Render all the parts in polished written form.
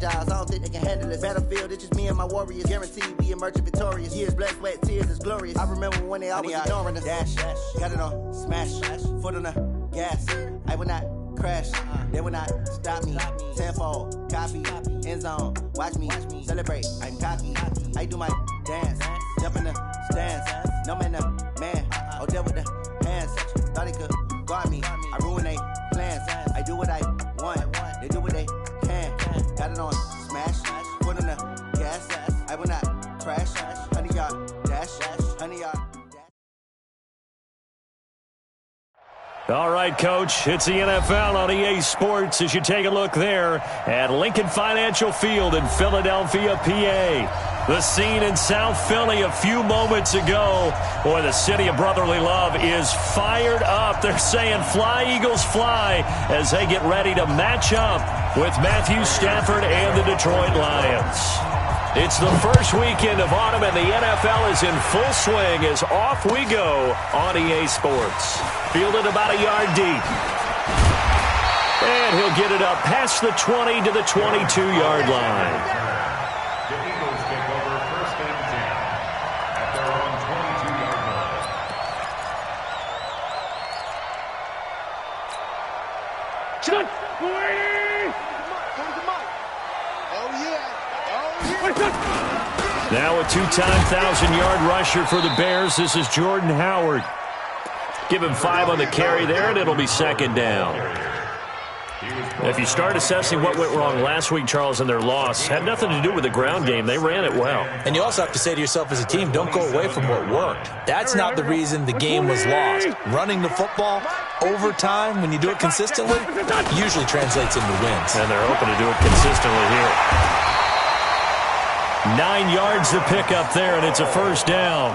apologize, I don't think they can handle this. Battlefield, it's just me and my warriors. Guaranteed we emerging victorious. Years, blood, sweat, tears is glorious. I remember when they always ignoring us. Dash, got it on, smash, foot on the gas. I will not crash, they will not stop me. Tenfold, copy, end zone, watch me celebrate. I'm cocky, I do my dance, jump in the stands. No man, man, oh there with the hands. Thought they could guard me, I ruin they plans. I do what I want, they do what they can. Got it on, smash, foot on the gas. I will not crash, 100-yard dash, 100-yard. All right, Coach, it's the NFL on EA Sports as you take a look there at Lincoln Financial Field in Philadelphia, PA. The scene in South Philly a few moments ago. Boy, the city of brotherly love is fired up. They're saying fly, Eagles, fly as they get ready to match up with Matthew Stafford and the Detroit Lions. It's the first weekend of autumn, and the NFL is in full swing as off we go on EA Sports. Fielded about a yard deep. And he'll get it up past the 20 to the 22-yard line. The Eagles take over first and 10 at their own 22-yard line. Now a two-time 1,000-yard rusher for the Bears. This is Jordan Howard. Give him 5 on the carry there, and it'll be second down. If you start assessing what went wrong last week, Charles, in their loss, had nothing to do with the ground game. They ran it well. And you also have to say to yourself as a team, don't go away from what worked. That's not the reason the game was lost. Running the football over time, when you do it consistently, usually translates into wins. And they're hoping to do it consistently here. 9 yards to pick up there, and it's a first down.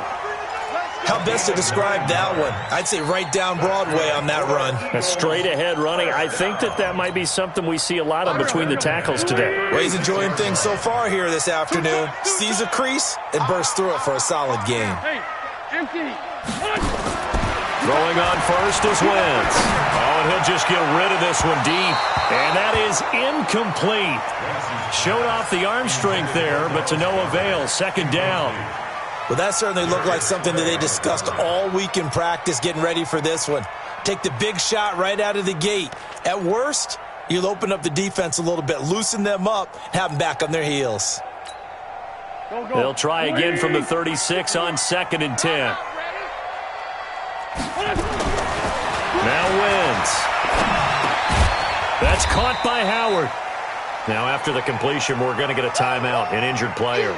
How best to describe that one? I'd say right down Broadway on that run. A straight-ahead running. I think that might be something we see a lot of between the tackles today. Well, he's enjoying things so far here this afternoon. Sees a crease and bursts through it for a solid gain. Throwing on first is Wentz. Oh, and he'll just get rid of this one deep. And that is incomplete. Showed off the arm strength there, but to no avail. Second down. Well, that certainly looked like something that they discussed all week in practice getting ready for this one. Take the big shot right out of the gate. At worst, you'll open up the defense a little bit, loosen them up, have them back on their heels. They'll try again from the 36 on second and 10. Now Wentz. That's caught by Howard. Now after the completion, we're going to get a timeout, an injured player.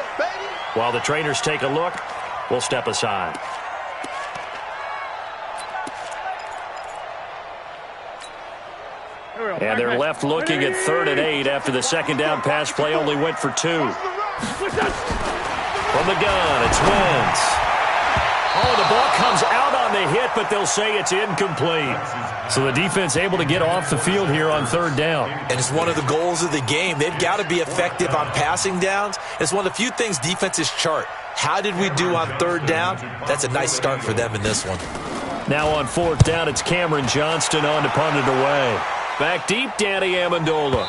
While the trainers take a look, we'll step aside. And they're left looking at 3rd and 8 after the second down pass play only went for 2. From the gun, it's Wentz. Oh, the ball comes out on the hit, but they'll say it's incomplete. So the defense able to get off the field here on 3rd down. And it's one of the goals of the game. They've got to be effective on passing downs. It's one of the few things defenses chart. How did we do on 3rd down? That's a nice start for them in this one. Now on 4th down, it's Cameron Johnston on to punt it away. Back deep, Danny Amendola.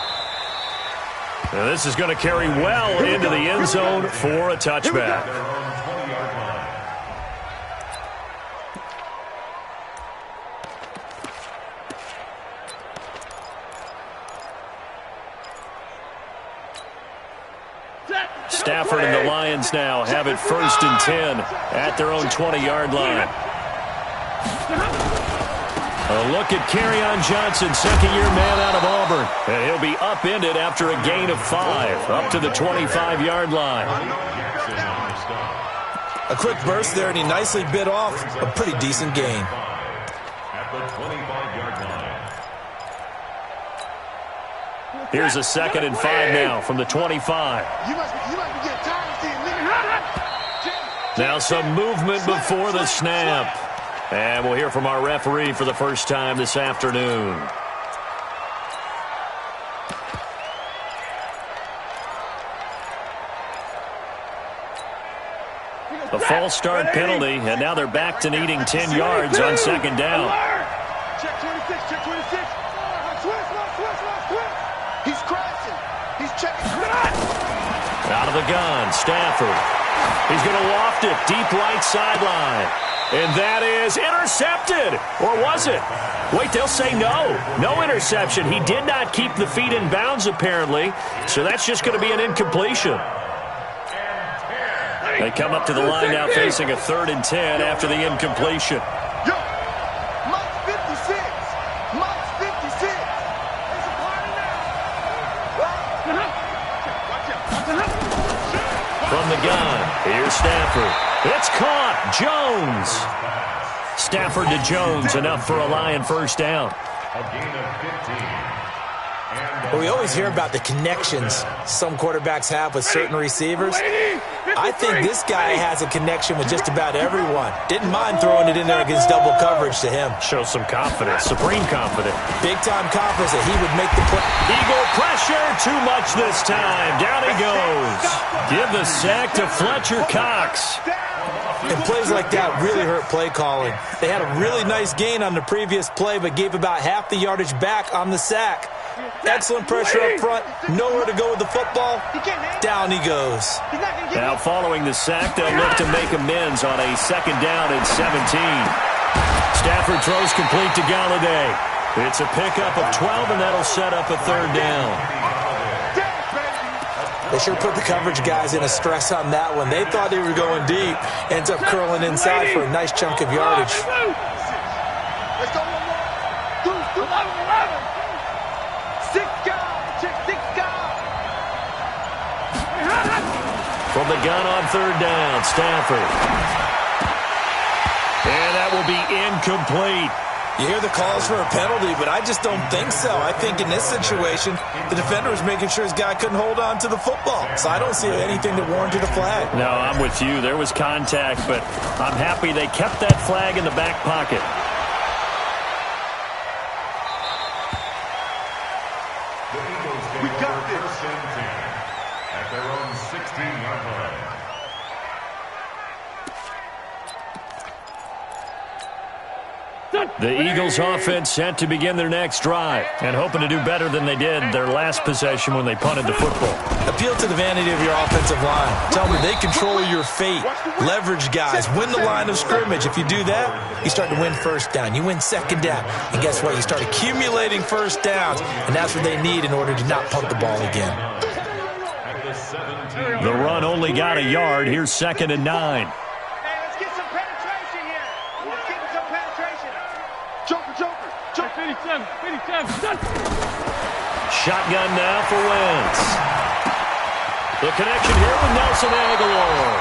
Now this is going to carry well into the end zone for a touchback. Stafford and the Lions now have it 1st and 10 at their own 20-yard line. A look at Kerryon Johnson, second-year man out of Auburn. And he'll be upended after a gain of 5, up to the 25-yard line. A quick burst there, and he nicely bit off a pretty decent gain. At the 25-yard line. Here's a 2nd and 5 now from the 25. Now some movement before the snap. And we'll hear from our referee for the first time this afternoon. A false start penalty, and now they're back to needing 10 yards on 2nd down. Check 26, check 26. Switch. He's crashing. He's checking. Out of the gun, Stafford. He's going to loft it deep right sideline. And that is intercepted. Or was it? Wait, they'll say no. No interception. He did not keep the feet in bounds, apparently. So that's just going to be an incompletion. They come up to the line now facing a 3rd and 10 after the incompletion. From the gun, here's Stafford. It's caught. Jones. Stafford to Jones, enough for a Lion first down. A gain of 15. Well, we always hear about the connections some quarterbacks have with certain receivers. I think this guy has a connection with just about everyone. Didn't mind throwing it in there against double coverage to him. Shows some confidence, supreme confidence. Big-time confidence that he would make the play. Eagle pressure, too much this time. Down he goes. Give the sack to Fletcher Cox. And plays like that really hurt play calling. They had a really nice gain on the previous play, but gave about half the yardage back on the sack. Excellent pressure up front. Nowhere to go with the football. Down he goes. Now following the sack, they'll look to make amends on a 2nd down and 17. Stafford throws complete to Galladay. It's a pickup of 12, and that'll set up a 3rd down. They sure put the coverage guys in a stress on that one. They thought they were going deep. Ends up curling inside for a nice chunk of yardage. Let's go. 6 guys. From the gun on 3rd down, Stafford. And that will be incomplete. You hear the calls for a penalty, but I just don't think so. I think in this situation, the defender was making sure his guy couldn't hold on to the football. So I don't see anything that warranted a flag. No, I'm with you. There was contact, but I'm happy they kept that flag in the back pocket. The Eagles take over 1st and 10 at their own 16-yard line. The Eagles offense set to begin their next drive and hoping to do better than they did their last possession when they punted the football. Appeal to the vanity of your offensive line. Tell them they control your fate. Leverage guys. Win the line of scrimmage. If you do that, you start to win 1st down. You win 2nd down. And guess what? You start accumulating 1st downs. And that's what they need in order to not punt the ball again. The run only got a yard. Here's 2nd and 9. Shotgun now for Wentz. The connection here with Nelson Aguilar.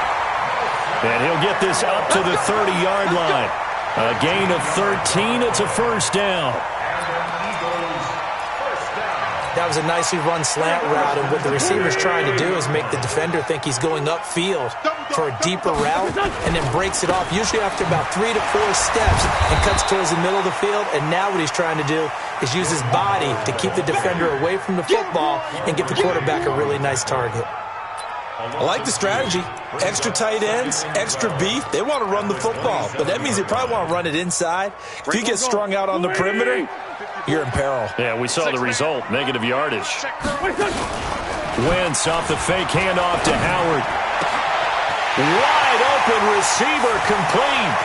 And he'll get this up to the 30-yard line. A gain of 13. It's a 1st down. That was a nicely run slant route, and what the receiver's trying to do is make the defender think he's going upfield for a deeper route, and then breaks it off, usually after about 3 to 4 steps, and cuts towards the middle of the field. And now what he's trying to do is use his body to keep the defender away from the football and get the quarterback a really nice target. I like the strategy. Extra tight ends, extra beef. They want to run the football, but that means they probably want to run it inside. If you get strung out on the perimeter, you're in peril. Yeah, we saw the result. Negative yardage. Wentz off the fake handoff to Howard. Wide open receiver complete.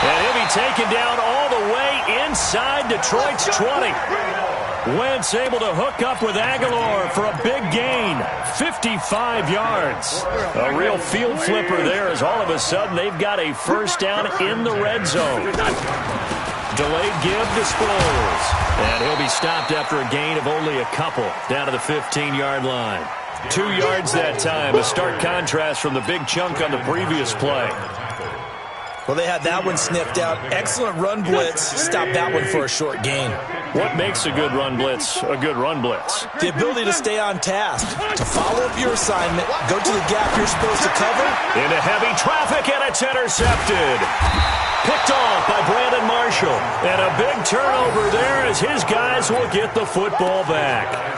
And he'll be taken down all the way inside Detroit's 20. Wentz able to hook up with Aguilar for a big gain. 55 yards. A real field flipper there as all of a sudden they've got a 1st down in the red zone. Delayed give to Sproles. And he'll be stopped after a gain of only a couple down to the 15-yard line. 2 yards that time. A stark contrast from the big chunk on the previous play. Well, they had that one sniffed out. Excellent run blitz. Stopped that one for a short gain. What makes a good run blitz a good run blitz? The ability to stay on task, to follow up your assignment, go to the gap you're supposed to cover. Into heavy traffic, and it's intercepted. Picked off by Brandon Marshall. And a big turnover there as his guys will get the football back.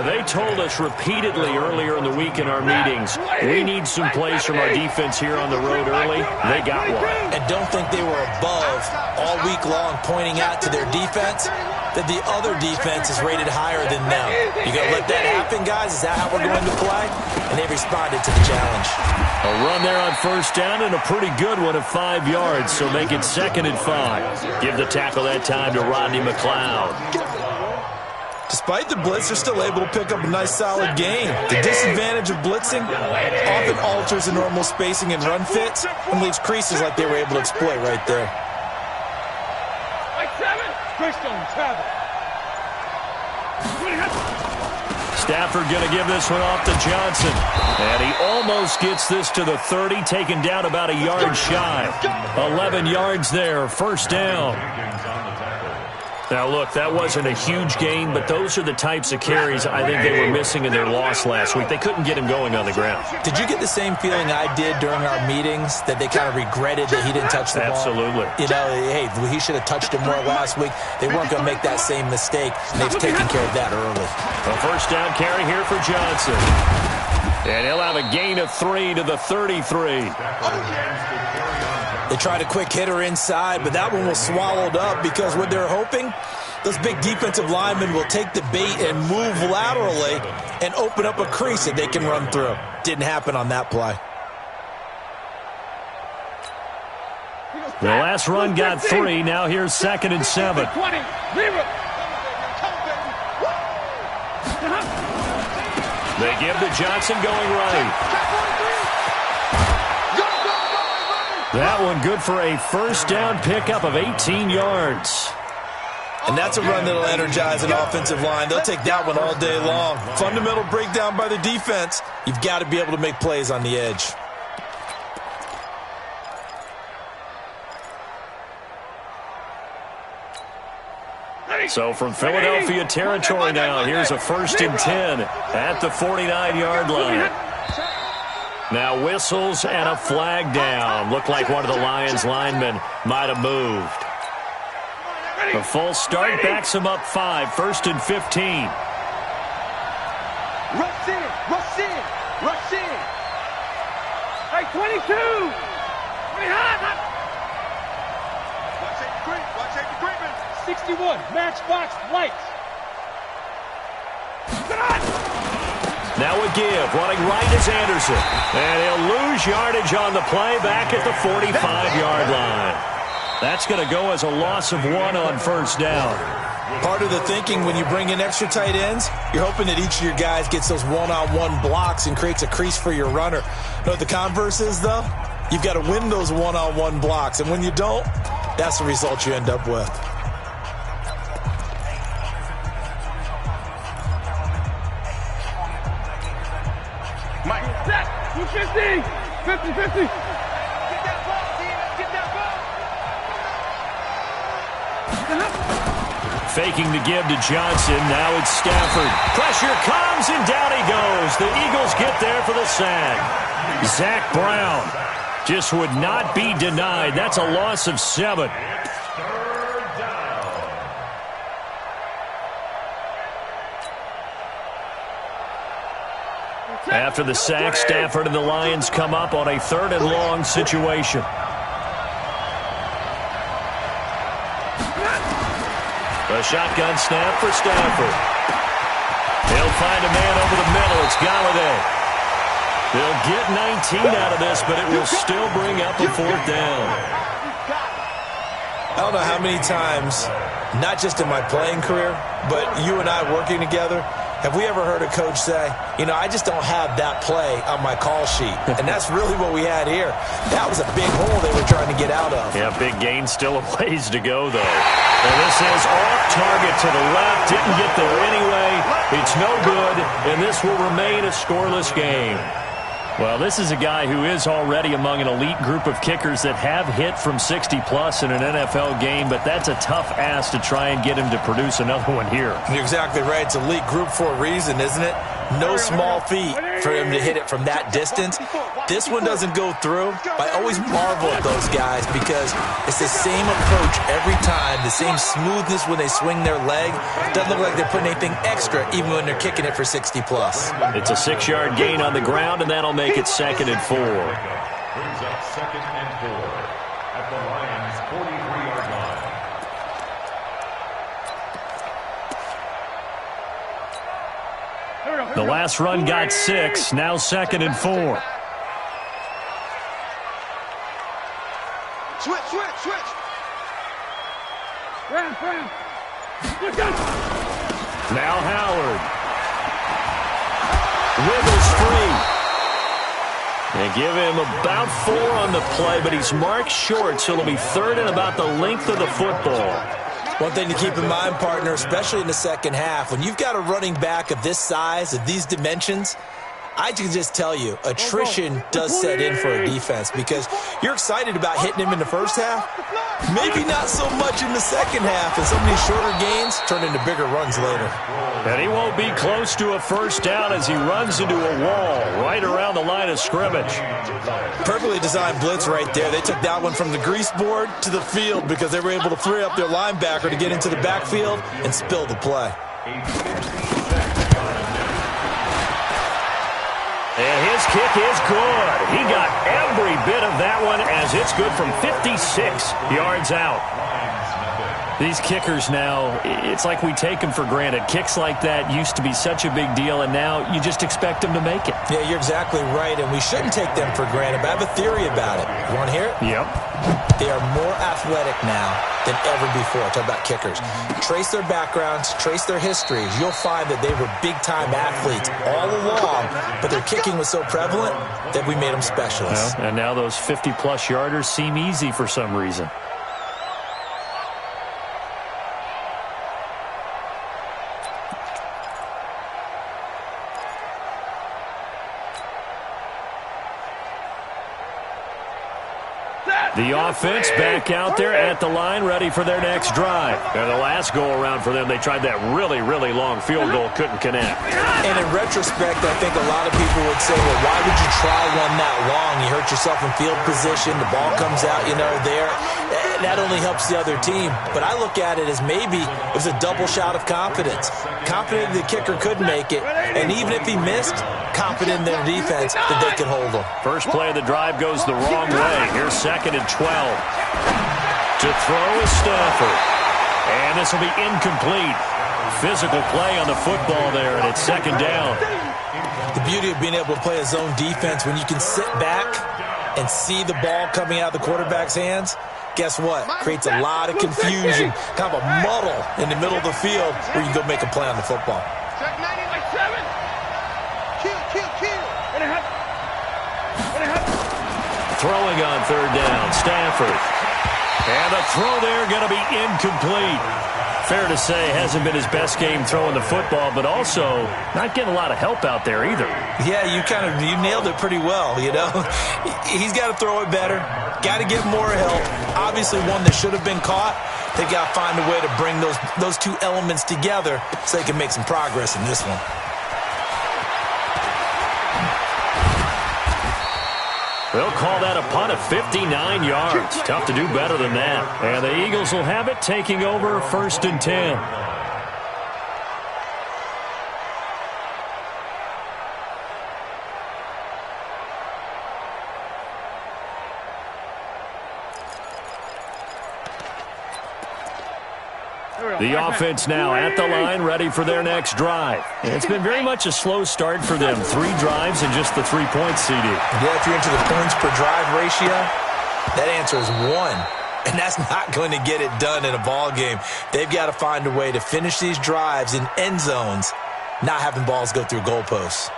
They told us repeatedly earlier in the week in our meetings, we need some plays from our defense here on the road early. They got one. And don't think they were above all week long pointing out to their defense. that the other defense is rated higher than them. You going to let that happen, guys? Is that how we're going to play? And they responded to the challenge. A run there on first down and a pretty good one at 5 yards, so make it 2nd and 5. Give the tackle that time to Rodney McLeod. Despite the blitz, they're still able to pick up a nice, solid gain. The disadvantage of blitzing often alters the normal spacing and run fits and leaves creases like they were able to exploit right there. Stafford going to give this one off to Johnson. And he almost gets this to the 30, taken down about a yard shy. 11 yards there, first down. Now, look, that wasn't a huge gain, but those are the types of carries I think they were missing in their loss last week. They couldn't get him going on the ground. Did you get the same feeling I did during our meetings, that they kind of regretted that he didn't touch the ball? Absolutely. You know, hey, he should have touched it more last week. They weren't going to make that same mistake, and they've taken care of that early. A first down carry here for Johnson. And he'll have a gain of 3 to the 33. They tried a quick hitter inside, but that one was swallowed up because what they're hoping, those big defensive linemen will take the bait and move laterally and open up a crease that they can run through. Didn't happen on that play. The last run got 3. Now here's 2nd and 7. They give to Johnson going right. That one good for a first down pickup of 18 yards. And that's a run that'll energize an offensive line. They'll take that one all day long. Fundamental breakdown by the defense. You've got to be able to make plays on the edge. So from Philadelphia territory now, here's a 1st and 10 at the 49-yard line. Now whistles and a flag down. Looked like one of the Lions linemen might have moved. A full start backs him up 5, 1st and 15. Rush in, rush in, rush in. Hey, 22. 20 hot. Watch out the creeping. 61, matchbox lights. Now a give, running right is Anderson. And he'll lose yardage on the play back at the 45-yard line. That's going to go as a loss of 1 on first down. Part of the thinking when you bring in extra tight ends, you're hoping that each of your guys gets those one-on-one blocks and creates a crease for your runner. You know what the converse is, though? You've got to win those one-on-one blocks. And when you don't, that's the result you end up with. Mike, 250, 50-50. Get that ball, team. Get that ball. Faking the give to Johnson. Now it's Stafford. Pressure comes, and down he goes. The Eagles get there for the sack. Zach Brown just would not be denied. That's a loss of 7. After the sack, Stafford and the Lions come up on a 3rd and long situation. A shotgun snap for Stafford. He'll find a man over the middle. It's Galladay. They'll get 19 out of this, but it will still bring up a 4th down. I don't know how many times, not just in my playing career, but you and I working together, have we ever heard a coach say, you know, I just don't have that play on my call sheet. And that's really what we had here. That was a big hole they were trying to get out of. Yeah, big gain, still a ways to go, though. And this is off target to the left. Didn't get there anyway. It's no good, and this will remain a scoreless game. Well, this is a guy who is already among an elite group of kickers that have hit from 60-plus in an NFL game, but that's a tough ask to try and get him to produce another one here. You're exactly right. It's elite group for a reason, isn't it? No small feat for him to hit it from that distance. This one doesn't go through. I always marvel at those guys because it's the same approach every time, the same smoothness when they swing their leg. Doesn't look like they're putting anything extra even when they're kicking it for 60-plus. It's a 6-yard gain on the ground, and that'll make it 2nd and 4. Brings up 2nd and 4 at the Lions' 43-yard line. The last run got 6, now 2nd and 4. Switch. Brown. Look out. Now Howard. Wiggles free. They give him about 4 on the play, but he's marked short, so it'll be 3rd and about the length of the football. One thing to keep in mind, partner, especially in the second half, when you've got a running back of this size, of these dimensions, I can just tell you, attrition does set in for a defense because you're excited about hitting him in the first half. Maybe not so much in the second half, and some of these shorter gains turn into bigger runs later. And he won't be close to a first down as he runs into a wall right around the line of scrimmage. Perfectly designed blitz right there. They took that one from the grease board to the field because they were able to free up their linebacker to get into the backfield and spill the play. And his kick is good. He got every bit of that one as it's good from 56 yards out. These kickers now, it's like we take them for granted. Kicks like that used to be such a big deal, and now you just expect them to make it. Yeah, you're exactly right, and we shouldn't take them for granted, but I have a theory about it. You want to hear it? Yep. They are more athletic now than ever before. Talk about kickers. Trace their backgrounds, trace their histories. You'll find that they were big-time athletes all along, but their kicking was so prevalent that we made them specialists. Well, and now those 50-plus yarders seem easy for some reason. The offense back out there at the line, ready for their next drive. And the last go-around for them, they tried that really, really long field goal, couldn't connect. And in retrospect, I think a lot of people would say, well, why would you try one that long? You hurt yourself in field position. The ball comes out, there. That only helps the other team. But I look at it as maybe it was a double shot of confidence. Confident the kicker could make it. And even if he missed, confident in their defense that they could hold him. First play of the drive goes the wrong way. Here's 2nd and 12. To throw is Stafford. And this will be incomplete. Physical play on the football there, and it's 2nd down. The beauty of being able to play a zone defense, when you can sit back and see the ball coming out of the quarterback's hands, guess what? Creates a lot of confusion, kind of a muddle in the middle of the field where you can go make a play on the football. Throwing on 3rd down, Stafford. And the throw there going to be incomplete. Fair to say, hasn't been his best game throwing the football, but also not getting a lot of help out there either. Yeah, you nailed it pretty well, He's got to throw it better, got to get more help. Obviously one that should have been caught. They've got to find a way to bring those two elements together so they can make some progress in this one. They'll call that a punt of 59 yards. Tough to do better than that. And the Eagles will have it, taking over 1st and 10. The offense now at the line, ready for their next drive. It's been very much a slow start for them. 3 drives and just the 3 points, CD. Yeah, if you're into the points per drive ratio, that answer is 1. And that's not going to get it done in a ball game. They've got to find a way to finish these drives in end zones, not having balls go through goalposts.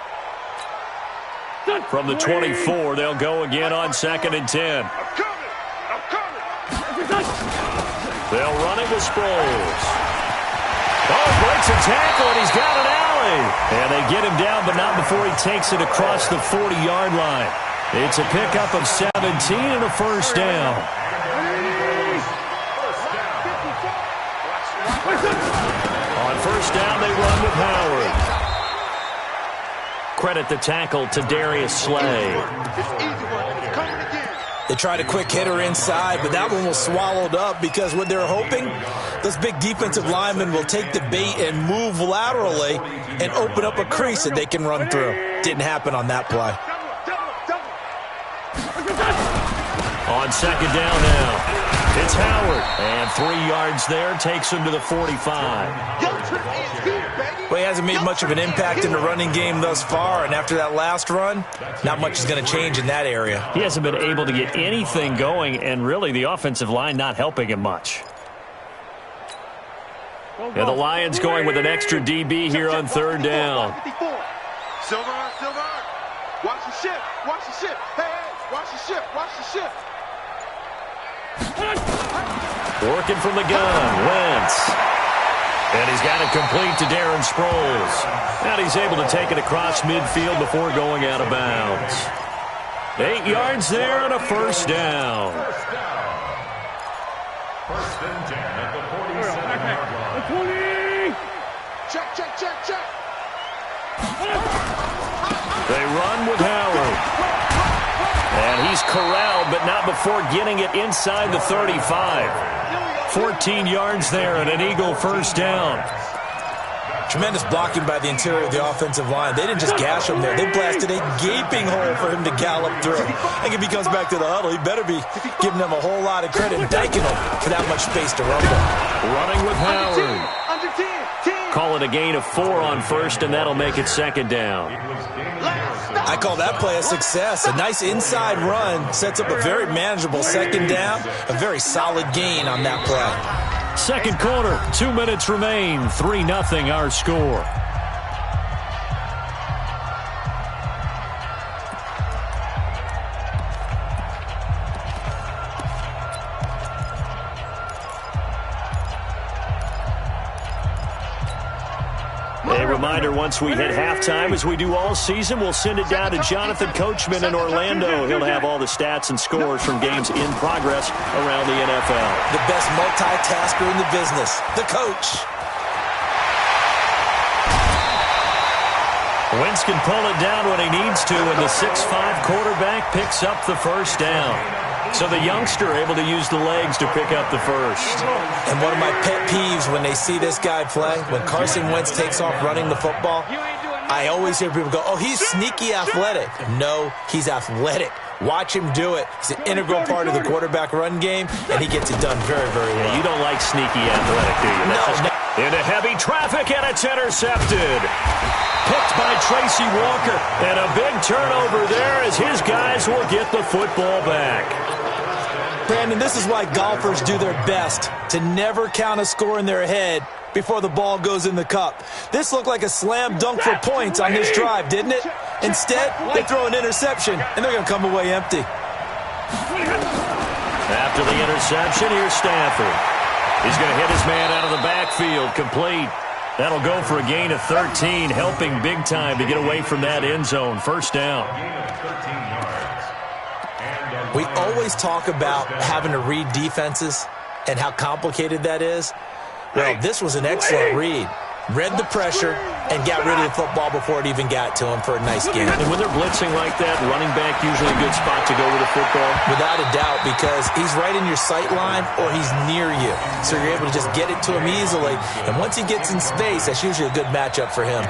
From the 24, they'll go again on 2nd and 10. They'll run it with Sproles. Oh, breaks a tackle, and he's got an alley. And they get him down, but not before he takes it across the 40-yard line. It's a pickup of 17 and a first down. On first down, they run with Howard. Credit the tackle to Darius Slay. They tried a quick hitter inside, but that one was swallowed up because what they're hoping, those big defensive linemen will take the bait and move laterally and open up a crease that they can run through. Didn't happen on that play. On 2nd down now. It's Howard. And 3 yards there takes him to the 45. Well, he hasn't made much of an impact in the running game thus far, and after that last run, not much is going to change in that area. He hasn't been able to get anything going, and really the offensive line not helping him much. And the Lions going with an extra DB here on 3rd down. Silver. Watch the ship. Hey, watch the ship. Working from the gun, Wentz. And he's got it complete to Darren Sproles. And he's able to take it across midfield before going out of bounds. 8 yards there and a first down. First and 10 at the 47-yard line. 20. Check. They run with Howard. And he's corralled, but not before getting it inside the 35. 14 yards there and an Eagle first down. Tremendous blocking by the interior of the offensive line. They didn't just gash him there. They blasted a gaping hole for him to gallop through. I think if he comes back to the huddle, he better be giving them a whole lot of credit and thanking them for that much space to rumble. Running with Howard. Under 10. Call it a gain of 4 on first, and that'll make it 2nd down. I call that play a success. A nice inside run sets up a very manageable 2nd down. A very solid gain on that play. Second quarter, 2 minutes remain. 3-0 our score. A reminder, once we hit halftime, as we do all season, we'll send it down to Jonathan Coachman in Orlando. He'll have all the stats and scores from games in progress around the NFL. The best multitasker in the business, the coach. Wentz can pull it down when he needs to, and the 6'5" quarterback picks up the first down. So the youngster able to use the legs to pick up the first. And one of my pet peeves when they see this guy play, when Carson Wentz takes off running the football, I always hear people go, oh, he's sneaky athletic. No, he's athletic. Watch him do it. He's an integral part of the quarterback run game, and he gets it done very, very well. Yeah, you don't like sneaky athletic, do you? No. Into heavy traffic, and it's intercepted. Picked by Tracy Walker, and a big turnover there as his guys will get the football back. Brandon, this is why golfers do their best to never count a score in their head before the ball goes in the cup. This looked like a slam dunk for points on this drive, didn't it? Instead, they throw an interception, and they're going to come away empty. After the interception, here's Stafford. He's going to hit his man out of the backfield, complete. That'll go for a gain of 13, helping big time to get away from that end zone. First down. We always talk about having to read defenses and how complicated that is. Well, this was an excellent read. Read the pressure and got rid of the football before it even got to him for a nice gain. And when they're blitzing like that, running back usually a good spot to go with the football? Without a doubt, because he's right in your sight line or he's near you. So you're able to just get it to him easily. And once he gets in space, that's usually a good matchup for him.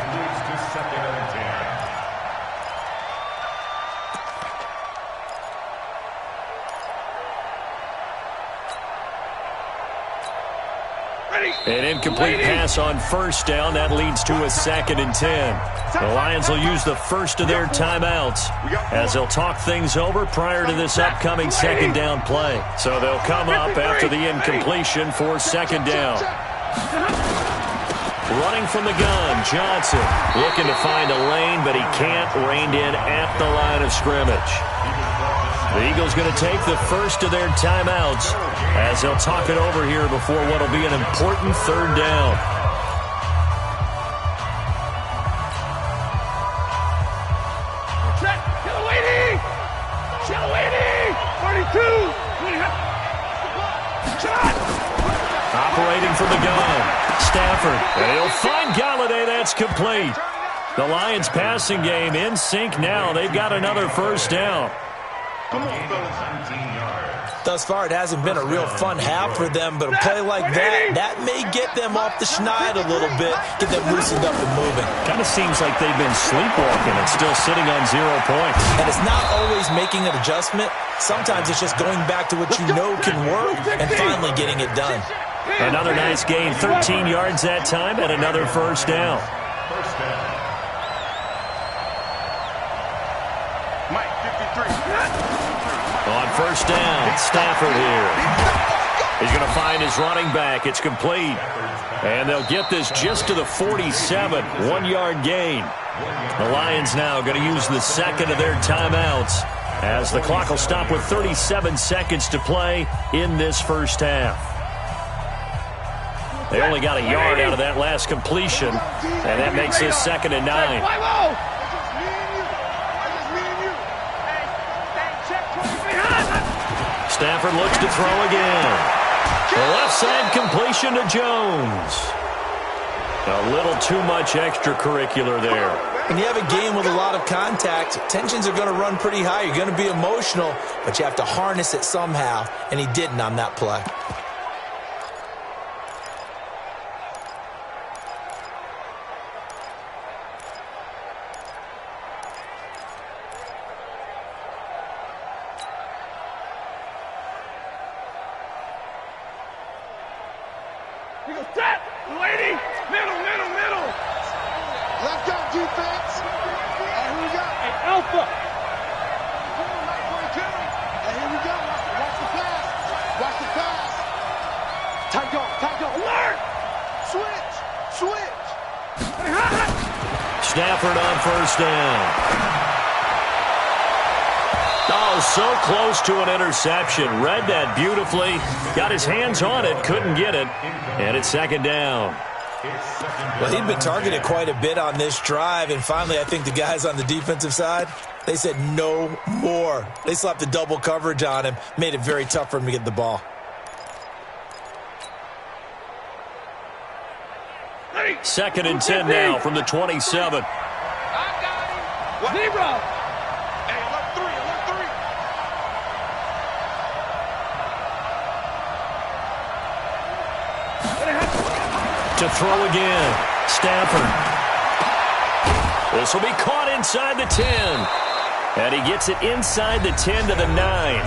An incomplete pass on first down. That leads to a 2nd and 10. The Lions will use the first of their timeouts as they'll talk things over prior to this upcoming 2nd down play. So they'll come up after the incompletion for 2nd down. Running from the gun, Johnson looking to find a lane, but he can't. Reined in at the line of scrimmage. The Eagles going to take the first of their timeouts as they'll talk it over here before what will be an important 3rd down. Chilwini! 42! Operating from the gun, Stafford, and he'll find Galladay. That's complete. The Lions passing game in sync now. They've got another first down. Come on, fellas. 19 yards. Thus far, it hasn't been a real fun half for them, but a play like that may get them off the schneid a little bit, get them loosened up and moving. Kind of seems like they've been sleepwalking and still sitting on 0 points. And it's not always making an adjustment. Sometimes it's just going back to what you know can work and finally getting it done. Another nice gain, 13 yards that time, and another first down. First down. Mike, 53. On first down, Stafford here. He's going to find his running back. It's complete. And they'll get this just to the 47, 1-yard gain. The Lions now going to use the second of their timeouts as the clock will stop with 37 seconds to play in this first half. They only got a yard out of that last completion, and that makes this 2nd and 9. Stafford looks to throw again. The left side completion to Jones. A little too much extracurricular there. When you have a game with a lot of contact, tensions are going to run pretty high. You're going to be emotional, but you have to harness it somehow, and he didn't on that play. Stafford on first down. Oh, so close to an interception. Read that beautifully. Got his hands on it, couldn't get it. And it's 2nd down. Well, he'd been targeted quite a bit on this drive, and finally I think the guys on the defensive side, they said no more. They slapped the double coverage on him, made it very tough for him to get the ball. Second and 10 now from the 27. I got him. Zero. Hey, alert 3. To throw again. Stafford. This will be caught inside the 10. And he gets it inside the 10 to the 9.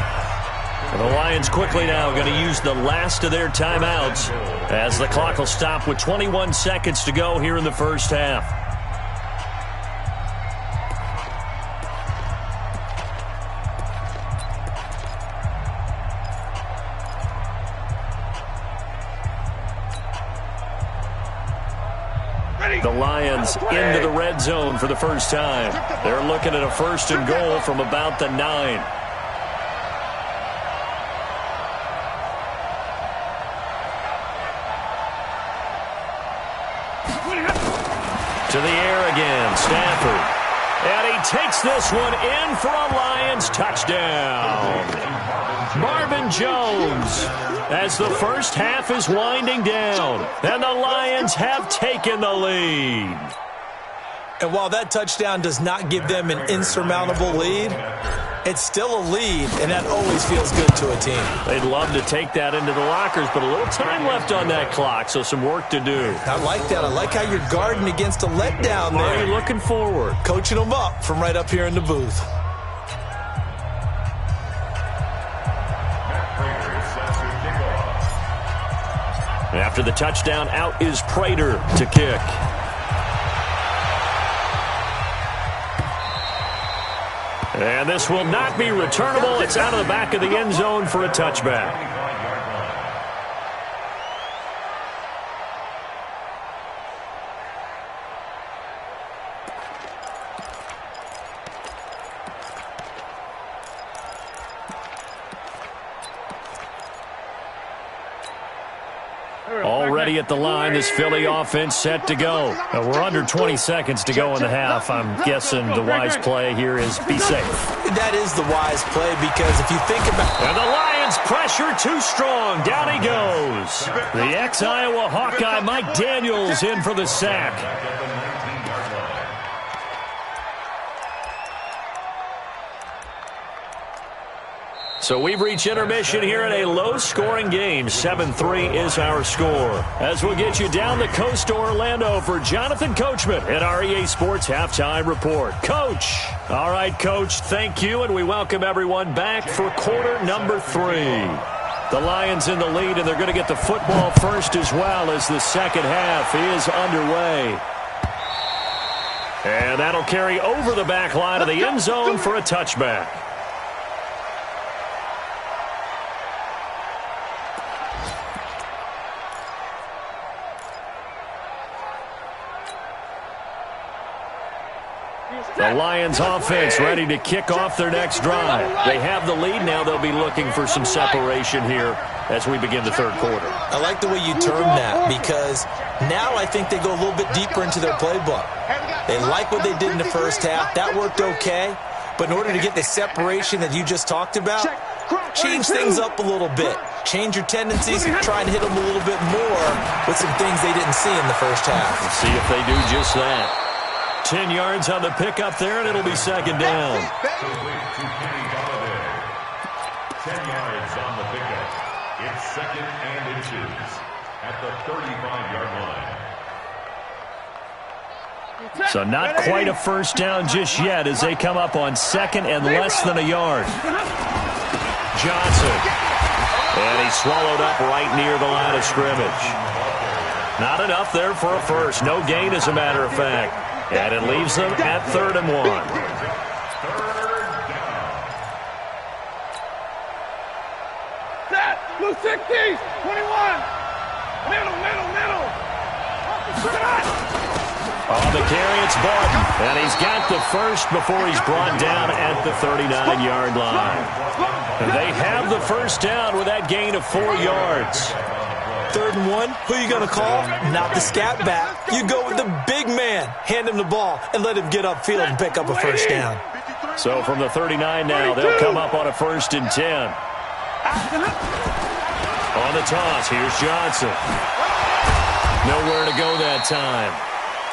And the Lions quickly now going to use the last of their timeouts as the clock will stop with 21 seconds to go here in the first half. The Lions into the red zone for the first time. They're looking at a 1st and goal from about the 9. To the air again, Stafford. And he takes this one in for a Lions touchdown. Marvin Jones, as the first half is winding down, and the Lions have taken the lead. And while that touchdown does not give them an insurmountable lead, it's still a lead, and that always feels good to a team. They'd love to take that into the lockers, but a little time left on that clock, so some work to do. I like that. I like how you're guarding against a letdown there. Are you looking forward? Coaching them up from right up here in the booth. After the touchdown, out is Prater to kick. And this will not be returnable. It's out of the back of the end zone for a touchback. Already at the line, this Philly offense set to go. We're under 20 seconds to go in the half. I'm guessing the wise play here is be safe. That is the wise play because if you think about it. And the Lions pressure too strong. Down he goes. The ex-Iowa Hawkeye Mike Daniels in for the sack. So we've reached intermission here in a low-scoring game. 7-3 is our score. As we'll get you down the coast to Orlando for Jonathan Coachman at our EA Sports Halftime Report. Coach. All right, Coach, thank you, and we welcome everyone back for quarter number 3. The Lions in the lead, and they're going to get the football first as well as the second half is underway. And that'll carry over the back line of the end zone for a touchback. The Lions offense ready to kick off their next drive. They have the lead now. They'll be looking for some separation here as we begin the third quarter. I like the way you term that because now I think they go a little bit deeper into their playbook. They like what they did in the first half. That worked okay. But in order to get the separation that you just talked about, change things up a little bit. Change your tendencies, try and hit them a little bit more with some things they didn't see in the first half. Let's see if they do just that. 10 yards on the pickup there, and it'll be second down. 10 yards on the pickup. It's second and inches at the 35-yard line. So not quite a first down just yet as they come up on second and less than a yard. Johnson. And he's swallowed up right near the line of scrimmage. Not enough there for a first. No gain, as a matter of fact. And it leaves them at 3rd and 1. Set. Blue 60s. 21. Middle. On the carry, it's Barton. And he's got the first before he's brought down at the 39-yard line. And they have the first down with that gain of 4 yards. 3rd and 1, who are you going to call? Not the scat back. You go with the big man. Hand him the ball and let him get upfield and pick up a first down. So from the 39 now, they'll come up on a 1st and 10. On the toss, here's Johnson. Nowhere to go that time.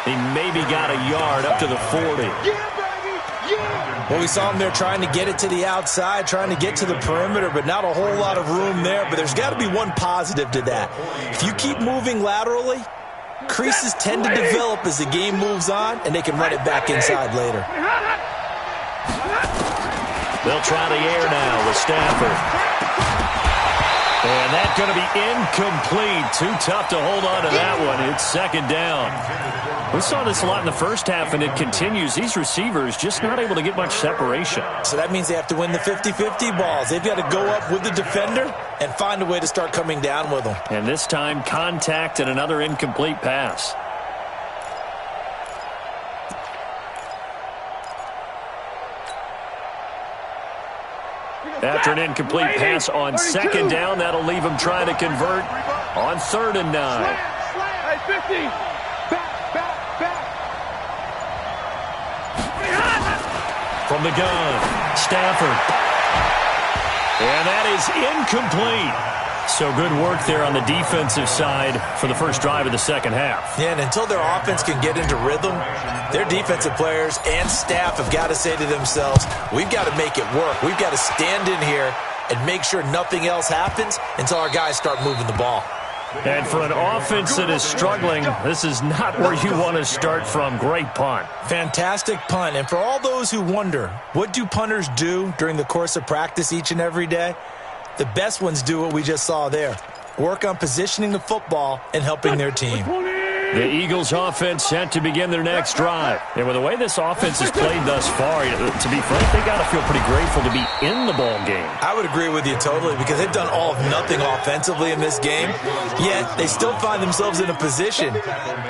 He maybe got a yard up to the 40. Well, we saw him there trying to get it to the outside, trying to get to the perimeter, but not a whole lot of room there. But there's got to be one positive to that. If you keep moving laterally, creases tend to develop as the game moves on, and they can run it back inside later. They'll try the air now with Stafford. And that's going to be incomplete. Too tough to hold on to that one. It's second down. We saw this a lot in the first half, and it continues. These receivers just not able to get much separation. So that means they have to win the 50-50 balls. They've got to go up with the defender and find a way to start coming down with them. And this time, contact and another incomplete pass. After an incomplete pass on second down, that'll leave him trying to convert on 3rd and 9. Hey, 50. From the gun, Stafford. And that is incomplete. So good work there on the defensive side for the first drive of the second half. Yeah, and until their offense can get into rhythm, their defensive players and staff have got to say to themselves, we've got to make it work. We've got to stand in here and make sure nothing else happens until our guys start moving the ball. And for an offense that is struggling, this is not where you want to start from. Great punt. Fantastic punt. And for all those who wonder, what do punters do during the course of practice each and every day? The best ones do what we just saw there. Work on positioning the football and helping their team. The Eagles offense set to begin their next drive. And with the way this offense has played thus far, to be frank, they got to feel pretty grateful to be in the ball game. I would agree with you totally because they've done all of nothing offensively in this game, yet they still find themselves in a position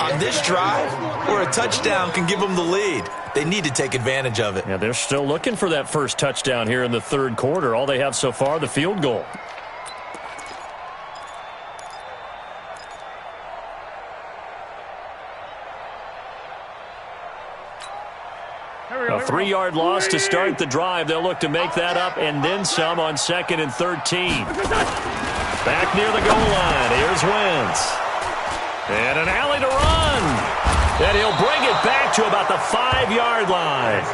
on this drive where a touchdown can give them the lead. They need to take advantage of it. Yeah, they're still looking for that first touchdown here in the third quarter. All they have so far, the field goal. A 3-yard loss to start the drive. They'll look to make that up and then some on 2nd and 13. Back near the goal line. Here's Wentz. And an alley to run. And he'll bring it back to about the 5-yard line.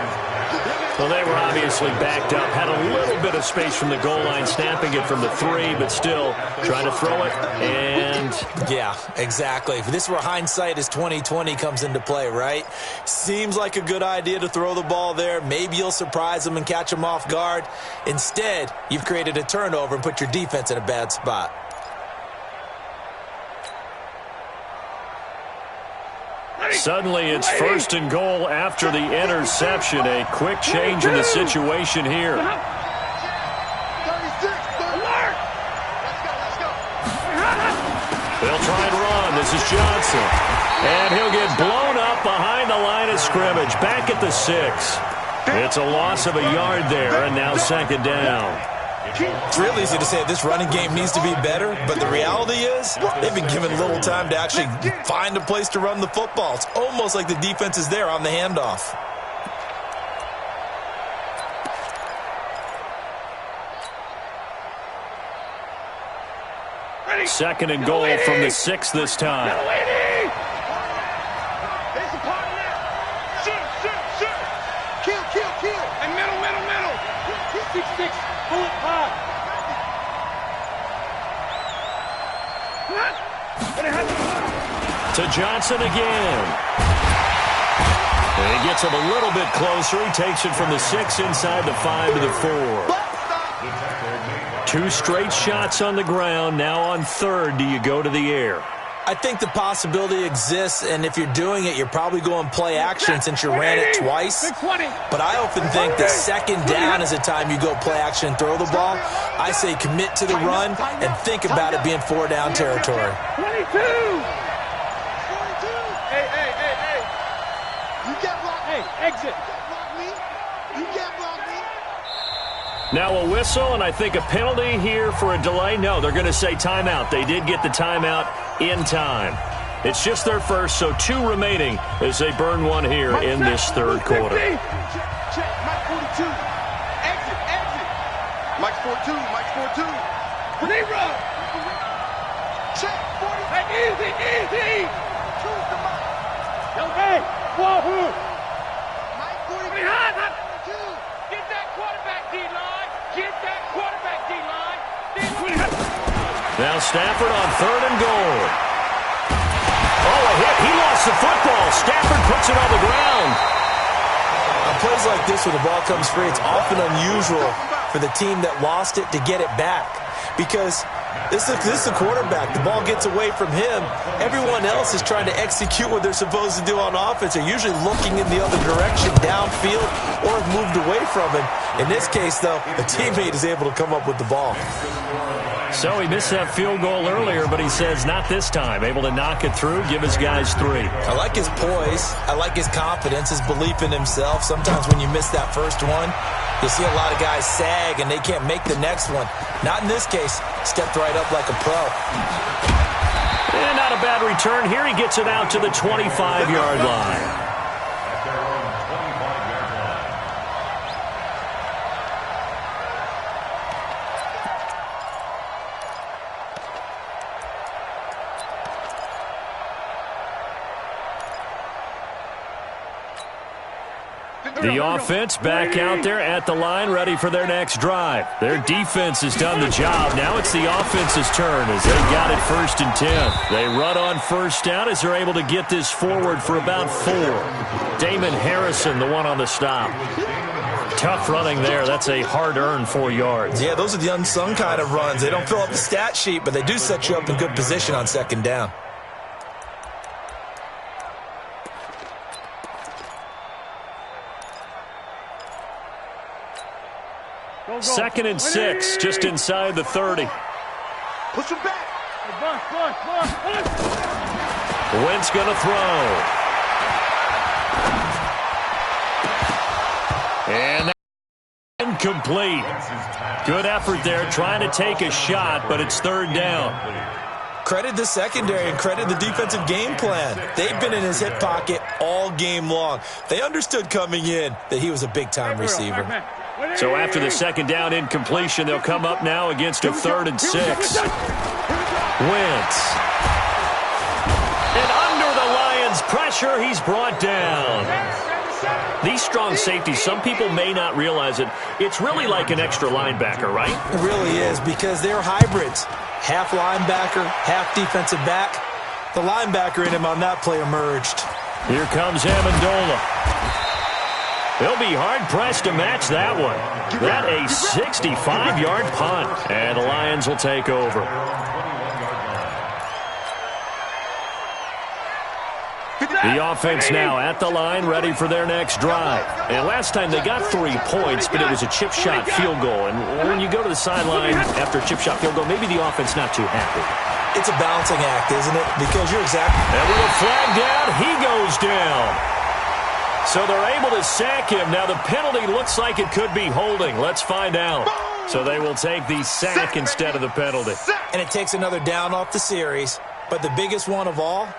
Well, they were obviously backed up, had a little bit of space from the goal line, snapping it from the 3, but still trying to throw it, and... Yeah, exactly. If this were hindsight as 2020 comes into play, right? Seems like a good idea to throw the ball there. Maybe you'll surprise them and catch them off guard. Instead, you've created a turnover and put your defense in a bad spot. Suddenly, it's 1st and goal after the interception. A quick change in the situation here. They'll try and run. This is Johnson. And he'll get blown up behind the line of scrimmage. Back at the 6. It's a loss of a yard there, and now 2nd down. It's real easy to say this running game needs to be better, but the reality is they've been given little time to actually find a place to run the football. It's almost like the defense is there on the handoff. Second and goal from the 6 this time. To Johnson again. And he gets him a little bit closer. He takes it from the 6 inside the 5 to the 4. 2 straight shots on the ground. Now on 3rd, do you go to the air? I think the possibility exists, and if you're doing it, you're probably going play action since you ran it twice. But I often think that 2nd down is the time you go play action and throw the ball. I say commit to the run and think about it being 4-down territory. 22! Hey. You can't block me. Hey, exit. You can't block me. Now a whistle, and I think a penalty here for a delay. No, they're going to say timeout. They did get the timeout in time. It's just their first, so 2 remaining as they burn one here in this 3rd quarter. Check, Mike 42. Exit. Mike's 42. Grenade run. Check, 40. Hey, easy. Choose the Mike. Okay, Wahoo. Mike 40. Hot. Get that quarterback D-line. Now Stafford on 3rd and goal. Oh, a hit. He lost the football. Stafford puts it on the ground. On plays like this when the ball comes free, it's often unusual for the team that lost it to get it back. Because this is the quarterback. The ball gets away from him. Everyone else is trying to execute what they're supposed to do on offense. They're usually looking in the other direction, downfield, or have moved away from it. In this case, though, a teammate is able to come up with the ball. So he missed that field goal earlier, but he says not this time. Able to knock it through, give his guys 3. I like his poise. I like his confidence, his belief in himself. Sometimes when you miss that first one, you'll see a lot of guys sag and they can't make the next one. Not in this case. Stepped right up like a pro. And not a bad return here. He gets it out to the 25-yard line. The offense back out there at the line, ready for their next drive. Their defense has done the job. Now it's the offense's turn as they got it 1st and 10. They run on 1st down as they're able to get this forward for about 4. Damon Harrison, the one on the stop. Tough running there. That's a hard-earned 4 yards. Yeah, those are the unsung kind of runs. They don't fill up the stat sheet, but they do set you up in good position on 2nd down. Second and 6, just inside the 30. Push him back. Wentz going to throw. And incomplete. Good effort there, trying to take a shot, but it's 3rd down. Credit the secondary and credit the defensive game plan. They've been in his hip pocket all game long. They understood coming in that he was a big-time receiver. So after the 2nd down incompletion, they'll come up now against a 3rd and 6. Wentz. And under the Lions' pressure, he's brought down. These strong safeties, some people may not realize it. It's really like an extra linebacker, right? It really is, because they're hybrids. Half linebacker, half defensive back. The linebacker in him on that play emerged. Here comes Amendola. He'll be hard-pressed to match that one. That a 65-yard punt. And the Lions will take over. The offense now at the line, ready for their next drive. And last time they got 3 points, but it was a chip shot field goal. And when you go to the sideline after a chip shot field goal, maybe the offense not too happy. It's a balancing act, isn't it? Because you're exactly... And with a flag down, he goes down. So they're able to sack him. Now the penalty looks like it could be holding. Let's find out. So they will take the sack instead of the penalty. And it takes another down off the series. But the biggest one of all...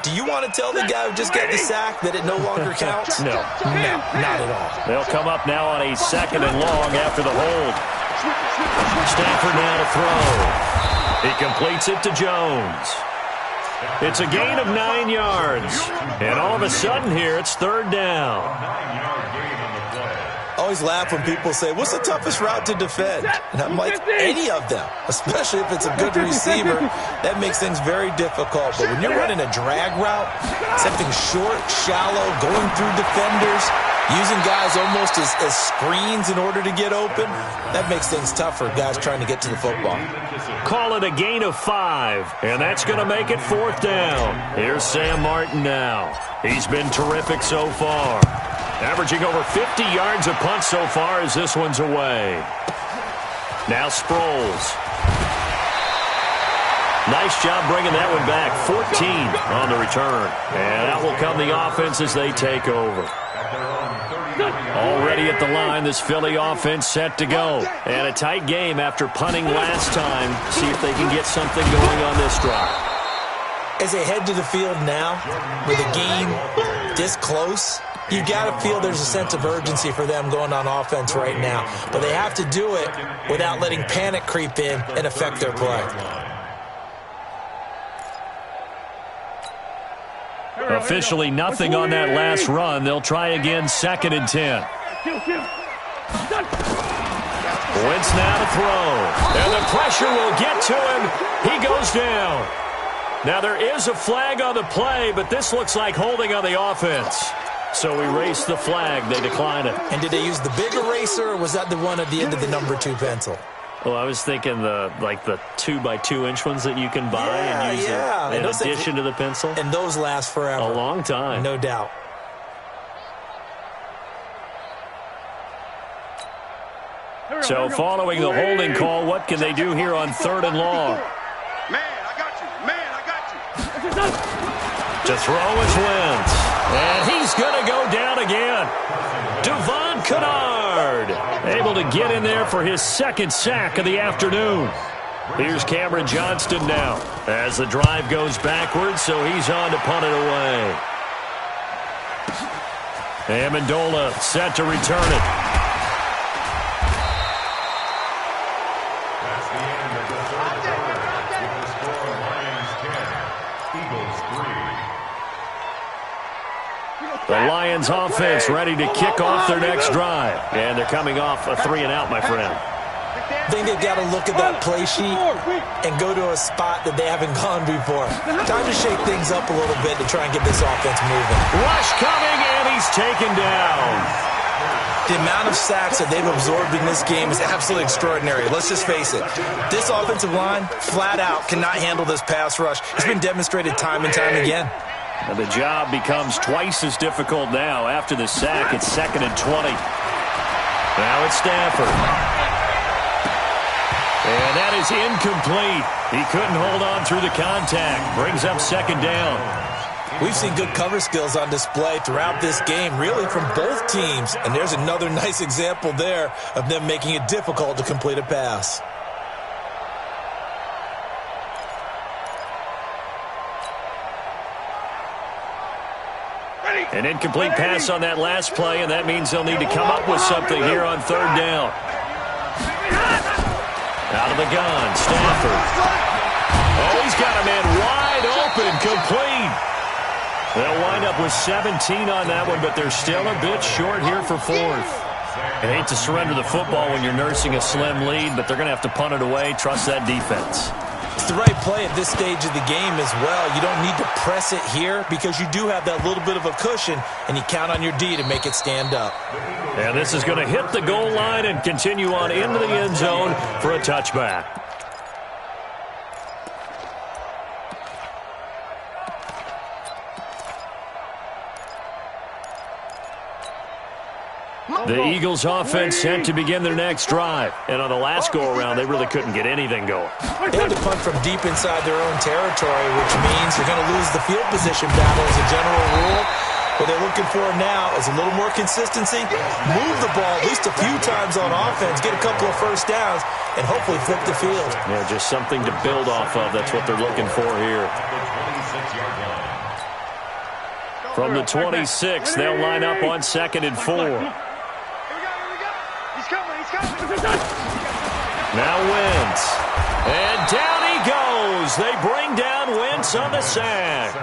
Do you want to tell the guy who just got the sack that it no longer counts? No. No, not at all. They'll come up now on a 2nd and long after the hold. Stafford now to throw. He completes it to Jones. It's a gain of 9 yards. And all of a sudden here, it's 3rd down. I always laugh when people say, what's the toughest route to defend? And I'm like, any of them, especially if it's a good receiver. That makes things very difficult. But when you're running a drag route, something short, shallow, going through defenders, using guys almost as screens in order to get open, that makes things tough for guys trying to get to the football. Call it a gain of 5, and that's going to make it 4th down. Here's Sam Martin now. He's been terrific so far. Averaging over 50 yards a punt so far as this one's away. Now Sproles. Nice job bringing that one back. 14 on the return. And out will come the offense as they take over. Already at the line, this Philly offense set to go. And a tight game after punting last time. See if they can get something going on this drive. As they head to the field now, with a game this close, you've got to feel there's a sense of urgency for them going on offense right now. But they have to do it without letting panic creep in and affect their play. Officially nothing on that last run. They'll try again, 2nd and 10. Wentz now to throw. And the pressure will get to him. He goes down. Now there is a flag on the play, but this looks like holding on the offense. So we race the flag. They decline it. And did they use the big eraser, or was that the one at the end of the number 2 pencil? Well, I was thinking the 2x2-inch ones that you can buy and use in addition to the pencil. And those last forever. A long time. No doubt. So following the holding call, what can they do here on 3rd and long? Man, I got you. Man, I got you. To throw is Wentz. And he's going to go down again. Devon Kennard able to get in there for his 2nd sack of the afternoon. Here's Cameron Johnston now as the drive goes backwards, so he's on to punt it away. Amendola set to return it. That's the end of the 3rd quarter with the score Lions 10, Eagles 3. The Lions offense ready to kick off their next drive. And thee coming off a 3-and-out, my friend. I think they've got to look at that play sheet and go to a spot that they haven't gone before. Time to shake things up a little bit to try and get this offense moving. Rush coming, and he's taken down. The amount of sacks that they've absorbed in this game is absolutely extraordinary. Let's just face it. This offensive line, flat out, cannot handle this pass rush. It's been demonstrated time and time again. And the job becomes twice as difficult now. After the sack, it's 2nd and 20. Now it's Stafford. And that is incomplete. He couldn't hold on through the contact. Brings up 2nd down. We've seen good cover skills on display throughout this game, really from both teams. And there's another nice example there of them making it difficult to complete a pass. An incomplete pass on that last play, and that means they'll need to come up with something here on 3rd down. Out of the gun, Stafford. Oh, he's got a man wide open, complete. They'll wind up with 17 on that one, but they're still a bit short here for fourth. I hate to surrender the football when you're nursing a slim lead, but they're going to have to punt it away. Trust that defense. It's the right play at this stage of the game as well. You don't need to press it here because you do have that little bit of a cushion, and you count on your D to make it stand up. And this is going to hit the goal line and continue on into the end zone for a touchback. The Eagles offense set to begin their next drive. And on the last go-around, they really couldn't get anything going. They had to punt from deep inside their own territory, which means they're going to lose the field position battle as a general rule. What they're looking for now is a little more consistency, move the ball at least a few times on offense, get a couple of first downs, and hopefully flip the field. Yeah, just something to build off of. That's what they're looking for here. From the 26, they'll line up on 2nd and 4. Now Wentz. And down he goes. They bring down Wentz on the sack.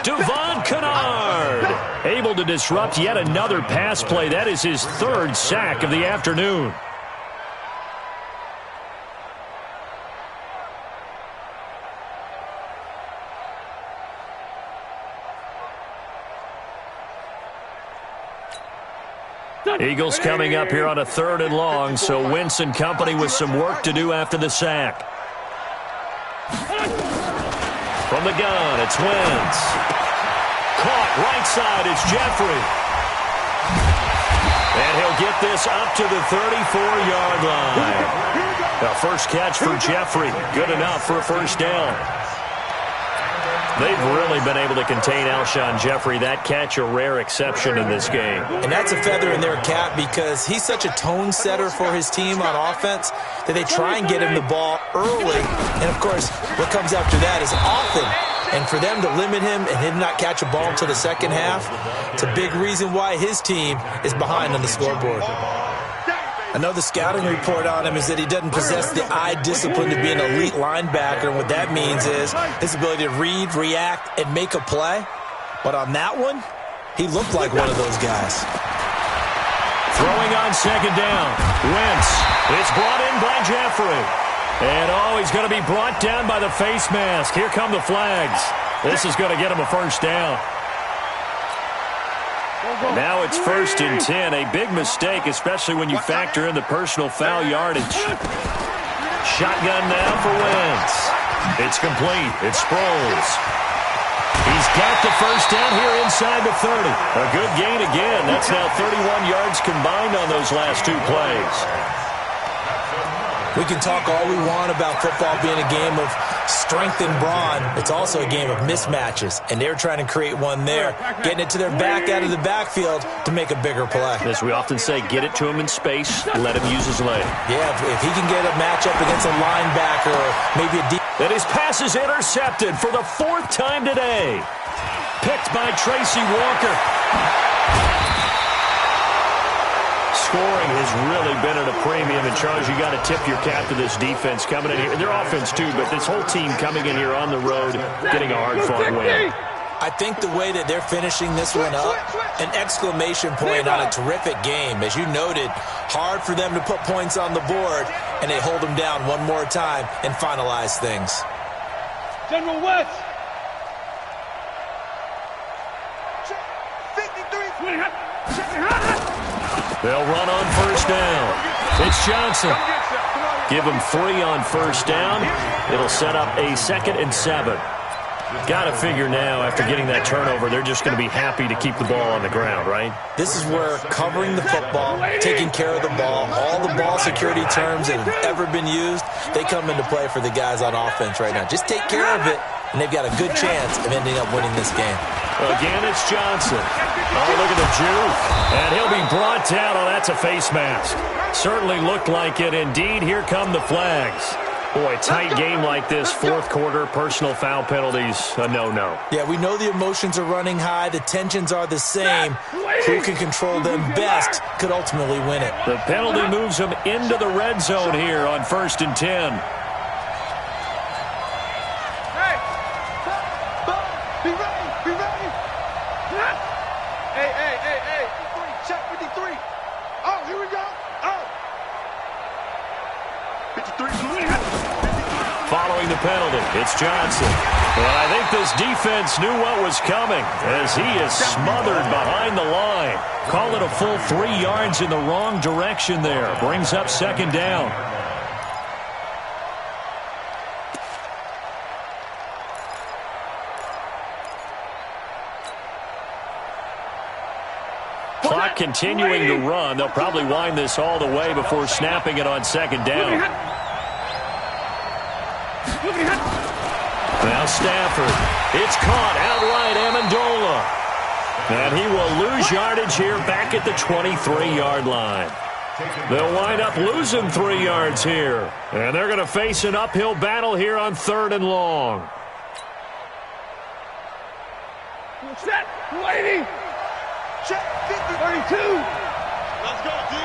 Devon Kennard able to disrupt yet another pass play. That is his 3rd sack of the afternoon. Eagles coming up here on a 3rd and long, so Wentz and company with some work to do after the sack. From the gun, it's Wentz. Caught right side, it's Jeffrey. And he'll get this up to the 34-yard line. The first catch for Jeffrey, good enough for a first down. They've really been able to contain Alshon Jeffrey. That catch a rare exception in this game. And that's a feather in their cap because he's such a tone setter for his team on offense that they try and get him the ball early. And, of course, what comes after that is often. And for them to limit him and him not catch a ball until the second half, it's a big reason why his team is behind on the scoreboard. I know the scouting report on him is that he doesn't possess the eye discipline to be an elite linebacker. And what that means is his ability to read, react, and make a play. But on that one, he looked like one of those guys. Throwing on 2nd down. Wentz. It's brought in by Jeffrey. And, he's going to be brought down by the face mask. Here come the flags. This is going to get him a first down. And now it's 1st and 10. A big mistake, especially when you factor in the personal foul yardage. Shotgun now for Wentz. It's complete. It's Sproles. He's got the first down here inside the 30. A good gain again. That's now 31 yards combined on those last 2 plays. We can talk all we want about football being a game of strength and brawn. It's also a game of mismatches, and they're trying to create one there, getting it to their back out of the backfield to make a bigger play. As we often say, get it to him in space, let him use his leg. Yeah, if he can get a matchup against a linebacker or maybe a deep... And his pass is intercepted for the 4th time today. Picked by Tracy Walker. Scoring has really been at a premium, and Charles, you got to tip your cap to this defense coming in here. Their offense too, but this whole team coming in here on the road, getting a hard-fought win. I think the way that they're finishing this one up, an exclamation point on a terrific game. As you noted, hard for them to put points on the board, and they hold them down one more time and finalize things. General West. 53. They'll run on first down. It's Johnson. Give him 3 on first down. It'll set up a 2nd and 7. Got to figure now, after getting that turnover, they're just going to be happy to keep the ball on the ground, right? This is where covering the football, taking care of the ball, all the ball security terms that have ever been used, they come into play for the guys on offense right now. Just take care of it, and they've got a good chance of ending up winning this game. Again, it's Johnson. Oh, look at the juke. And he'll be brought down. Oh, that's a face mask. Certainly looked like it. Indeed, here come the flags. Boy, tight game like this, 4th quarter, personal foul penalties, a no-no. Yeah, we know the emotions are running high. The tensions are the same. Who can control them best could ultimately win it. The penalty moves them into the red zone here on 1st and 10. throwing the penalty. It's Johnson. And I think this defense knew what was coming as he is smothered behind the line. Call it a full 3 yards in the wrong direction there. Brings up second down. Clock continuing to run. They'll probably wind this all the way before snapping it on second down. Now Stafford. It's caught outright, Amendola. And he will lose yardage here back at the 23-yard line. They'll wind up losing 3 yards here. And they're going to face an uphill battle here on 3rd and long. Set. Waiting. Check. 32. Let's go, D.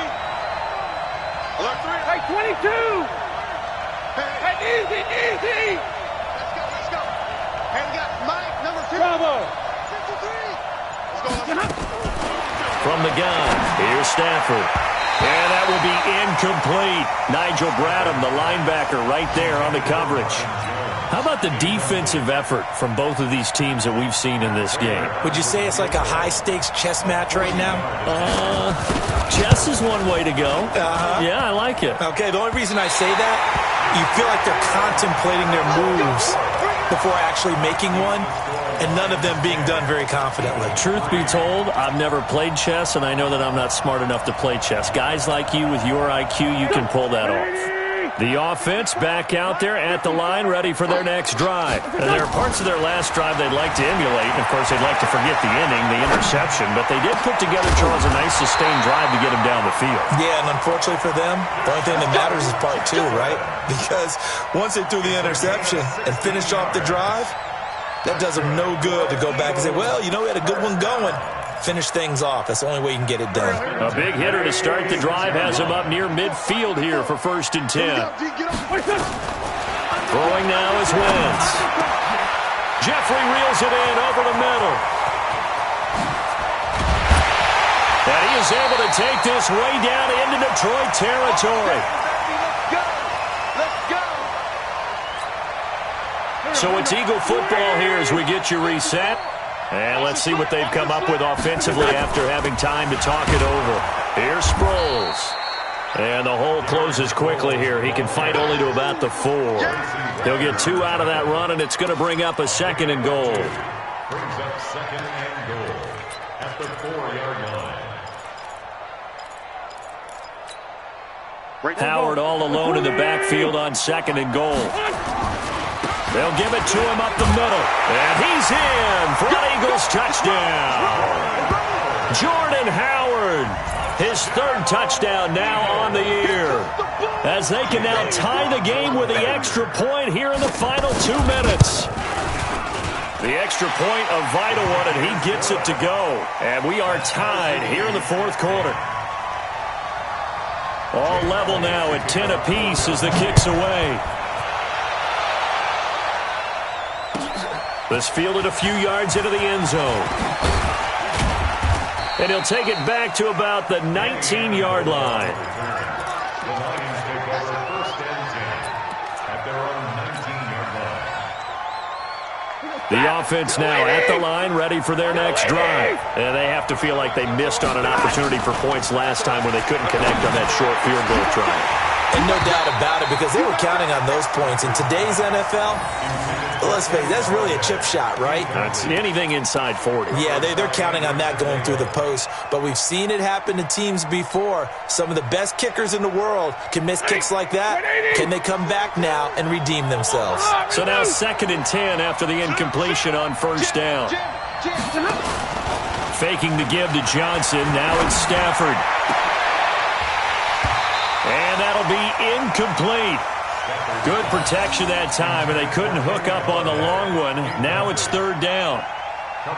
Alert 3. Hey, 22. Hey, easy. Let's go. And we got Mike, number 2. Bravo. 53. Let's go. From the gun, here's Stafford. And that will be incomplete. Nigel Bradham, the linebacker, right there on the coverage. How about the defensive effort from both of these teams that we've seen in this game? Would you say it's like a high-stakes chess match right now? Chess is one way to go. Yeah, I like it. Okay, the only reason I say that, you feel like they're contemplating their moves before actually making one, and none of them being done very confidently. Truth be told, I've never played chess, and I know that I'm not smart enough to play chess. Guys like you with your IQ, you can pull that off. The offense back out there at the line, ready for their next drive. And there are parts of their last drive they'd like to emulate. And, of course, they'd like to forget the inning, the interception. But they did put together, Charles, a nice sustained drive to get them down the field. Yeah, and unfortunately for them, the only thing that matters is part 2, right? Because once they threw the interception and finished off the drive, that does them no good to go back and say, well, you know, we had a good one going. Finish things off. That's the only way you can get it done. A big hitter to start the drive has him up near midfield here for 1st and 10. Throwing now is Wentz. Jeffrey reels it in over the middle. And he is able to take this way down into Detroit territory. So it's Eagle football here as we get you reset. And let's see what they've come up with offensively after having time to talk it over. Here's Sproles. And the hole closes quickly here. He can fight only to about the 4. He'll get 2 out of that run, and it's going to bring up a 2nd and goal. Brings up 2nd and goal at the 4-yard line. Howard all alone in the backfield on 2nd and goal. They'll give it to him up the middle. And he's in for an Eagles touchdown. Jordan Howard, his 3rd touchdown now on the year. As they can now tie the game with the extra point here in the final 2 minutes. The extra point, a vital one, and he gets it to go. And we are tied here in the 4th quarter. All level now at 10 apiece as the kick's away. This fielded a few yards into the end zone. And he'll take it back to about the 19-yard line. The Lions take over 1st and 10 at their own 19-yard line. The offense now at the line, ready for their next drive. And they have to feel like they missed on an opportunity for points last time when they couldn't connect on that short field goal try. And no doubt about it, because they were counting on those points. In today's NFL, let's face it, that's really a chip shot, right? That's anything inside 40. Yeah, they're counting on that going through the post. But we've seen it happen to teams before. Some of the best kickers in the world can miss kicks like that. Can they come back now and redeem themselves? So now 2nd and 10 after the incompletion on 1st down. Faking the give to Johnson. Now it's Stafford. And that'll be incomplete. Good protection that time, and they couldn't hook up on the long one. Now it's 3rd down.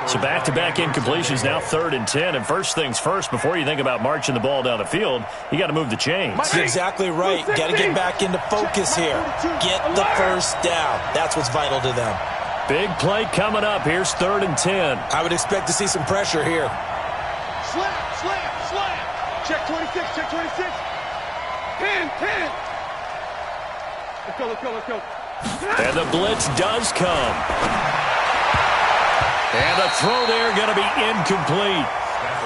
So back-to-back incompletions, now 3rd and 10. And first things first, before you think about marching the ball down the field, you got to move the chains. That's exactly right. Got to get back into focus here. Get the 1st down. That's what's vital to them. Big play coming up. Here's 3rd and 10. I would expect to see some pressure here. Slam. Check 26, check 26. 10. Let's go. And the blitz does come. And the throw there going to be incomplete.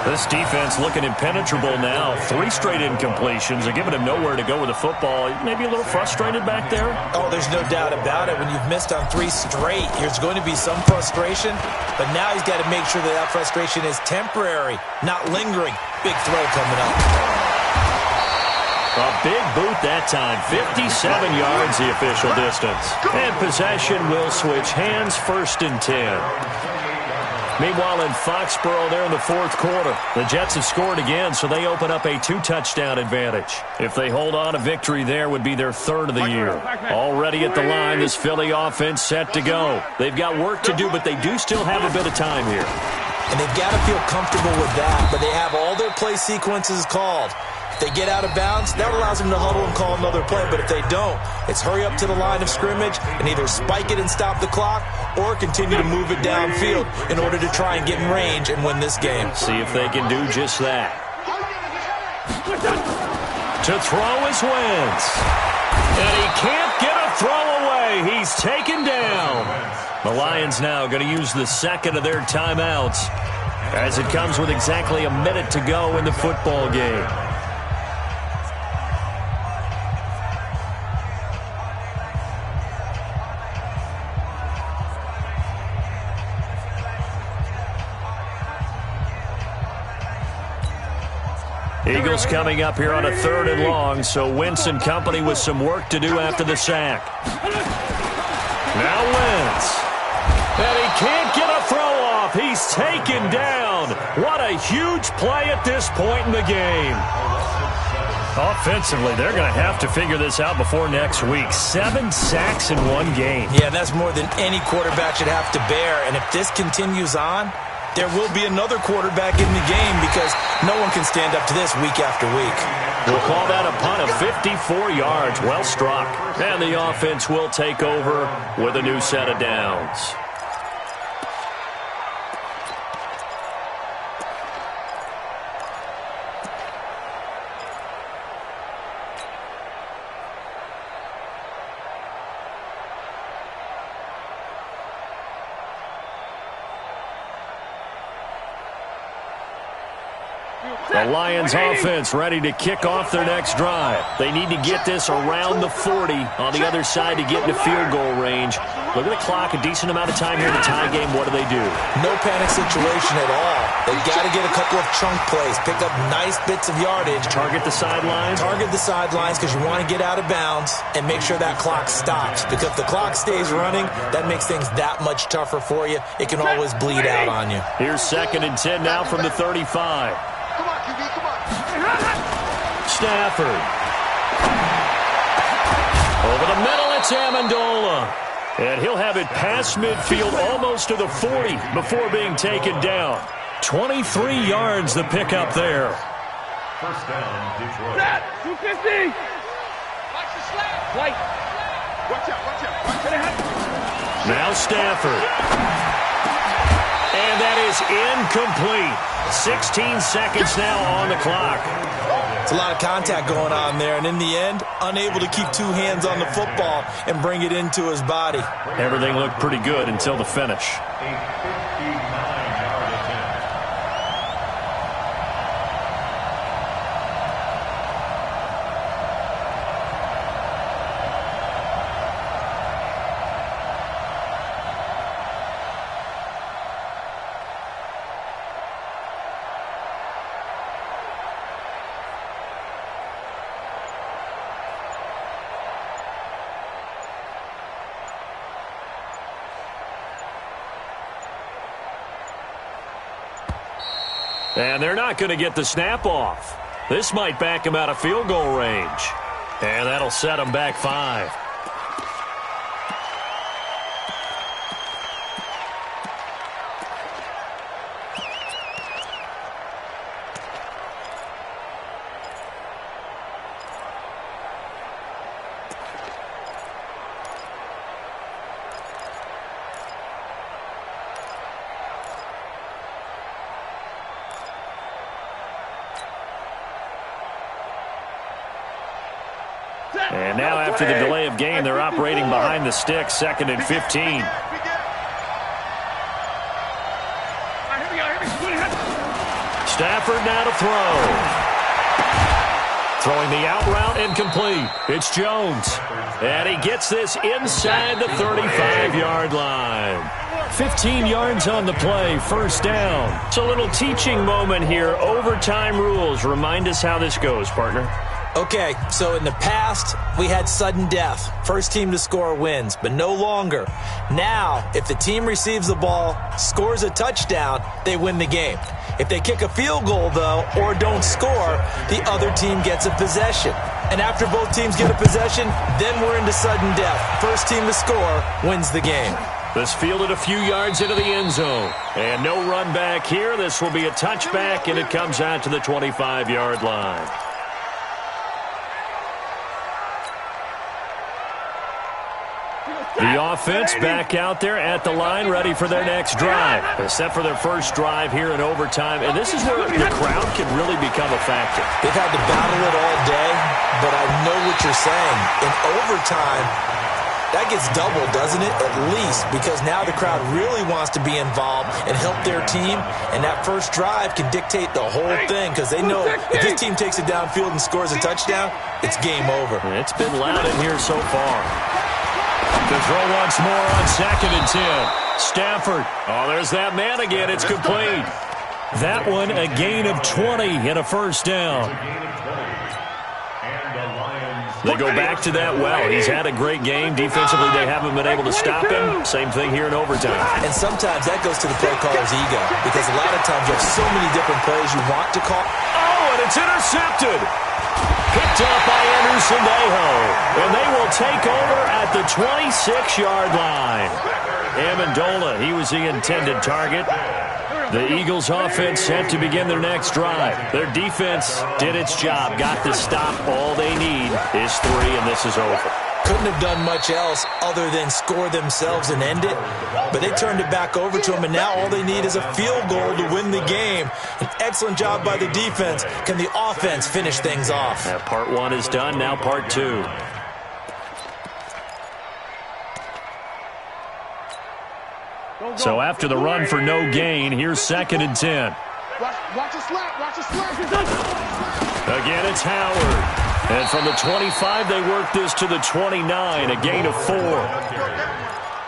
This defense looking impenetrable now. 3 straight incompletions. They're giving him nowhere to go with the football. Maybe a little frustrated back there? Oh, there's no doubt about it. When you've missed on 3 straight, there's going to be some frustration. But now he's got to make sure that frustration is temporary, not lingering. Big throw coming up. A big boot that time. 57 yards the official distance. And possession will switch hands, 1st and 10. Meanwhile, in Foxborough, there in the 4th quarter, the Jets have scored again, so they open up a 2-touchdown advantage. If they hold on, a victory there would be their 3rd of the year. Already at the line, this Philly offense set to go. They've got work to do, but they do still have a bit of time here. And they've got to feel comfortable with that, but they have all their play sequences called. If they get out of bounds, that allows them to huddle and call another play. But if they don't, it's hurry up to the line of scrimmage and either spike it and stop the clock or continue to move it downfield in order to try and get in range and win this game. See if they can do just that. To throw is Wentz. And he can't get a throw away. He's taken down. The Lions now going to use the 2nd of their timeouts as it comes with exactly a minute to go in the football game. Eagles coming up here on a 3rd and long, so Wentz and company with some work to do after the sack. Now Wentz. And he can't get a throw off. He's taken down. What a huge play at this point in the game. Offensively, they're going to have to figure this out before next week. 7 sacks in 1 game. Yeah, that's more than any quarterback should have to bear. And if this continues on, there will be another quarterback in the game because no one can stand up to this week after week. We'll call that a punt of 54 yards. Well struck. And the offense will take over with a new set of downs. The Lions offense ready to kick off their next drive. They need to get this around the 40 on the other side to get into field goal range. Look at the clock, a decent amount of time here in the tie game. What do? No panic situation at all. They've got to get a couple of chunk plays, pick up nice bits of yardage. Target the sidelines? Target the sidelines because you want to get out of bounds and make sure that clock stops. Because if the clock stays running, that makes things that much tougher for you. It can always bleed out on you. Here's 2nd and 10 now from the 35. Come on, QB, come on. Stafford. Over the middle, it's Amendola. And he'll have it past midfield almost to the 40 before being taken down. 23 yards the pickup there. 1st down, Detroit. 250. Watch the slap. White. Watch out. Now Stafford. And that is incomplete. 16 seconds now on the clock. It's a lot of contact going on there, and in the end, unable to keep 2 hands on the football and bring it into his body. Everything looked pretty good until the finish. A 59-yard attempt. And they're not going to get the snap off. This might back him out of field goal range. And that'll set him back 5. And now after the delay of game, they're operating behind the sticks, 2nd and 15. Stafford now to throw. Throwing the out route incomplete. It's Jones. And he gets this inside the 35-yard line. 15 yards on the play, first down. It's a little teaching moment here. Overtime rules. Remind us how this goes, partner. Okay, so in the past, we had sudden death. First team to score wins, but no longer. Now, if the team receives the ball, scores a touchdown, they win the game. If they kick a field goal, though, or don't score, the other team gets a possession. And after both teams get a possession, then we're into sudden death. First team to score wins the game. This fielded a few yards into the end zone. And no run back here. This will be a touchback, and it comes out to the 25-yard line. The offense back out there at the line, ready for their next drive. Except for their first drive here in overtime. And this is where the crowd can really become a factor. They've had to battle it all day, but I know what you're saying. In overtime, that gets doubled, doesn't it? At least, because now the crowd really wants to be involved and help their team. And that first drive can dictate the whole thing, because they know if this team takes it downfield and scores a touchdown, it's game over. It's been loud in here so far. To throw once more on 2nd and 10. Stafford. Oh, there's that man again. It's complete. That one, a gain of 20 and a first down. They go back to that well. He's had a great game. Defensively, they haven't been able to stop him. Same thing here in overtime. And sometimes that goes to the play caller's ego, because a lot of times you have so many different plays you want to call. Oh, and it's intercepted. Picked up by Anderson-Dejo. And they will take over at the 26-yard line. Amendola, he was the intended target. The Eagles' offense set to begin their next drive. Their defense did its job, got the stop. All they need is 3, and this is over. Couldn't have done much else other than score themselves and end it. But they turned it back over to them, and now all they need is a field goal to win the game. An excellent job by the defense. Can the offense finish things off? Yeah, part 1 is done, now part 2. So after the run for no gain, here's 2nd and 10. Watch a slap. Watch a slap. Again, it's Howard. And from the 25, they work this to the 29, a gain of 4.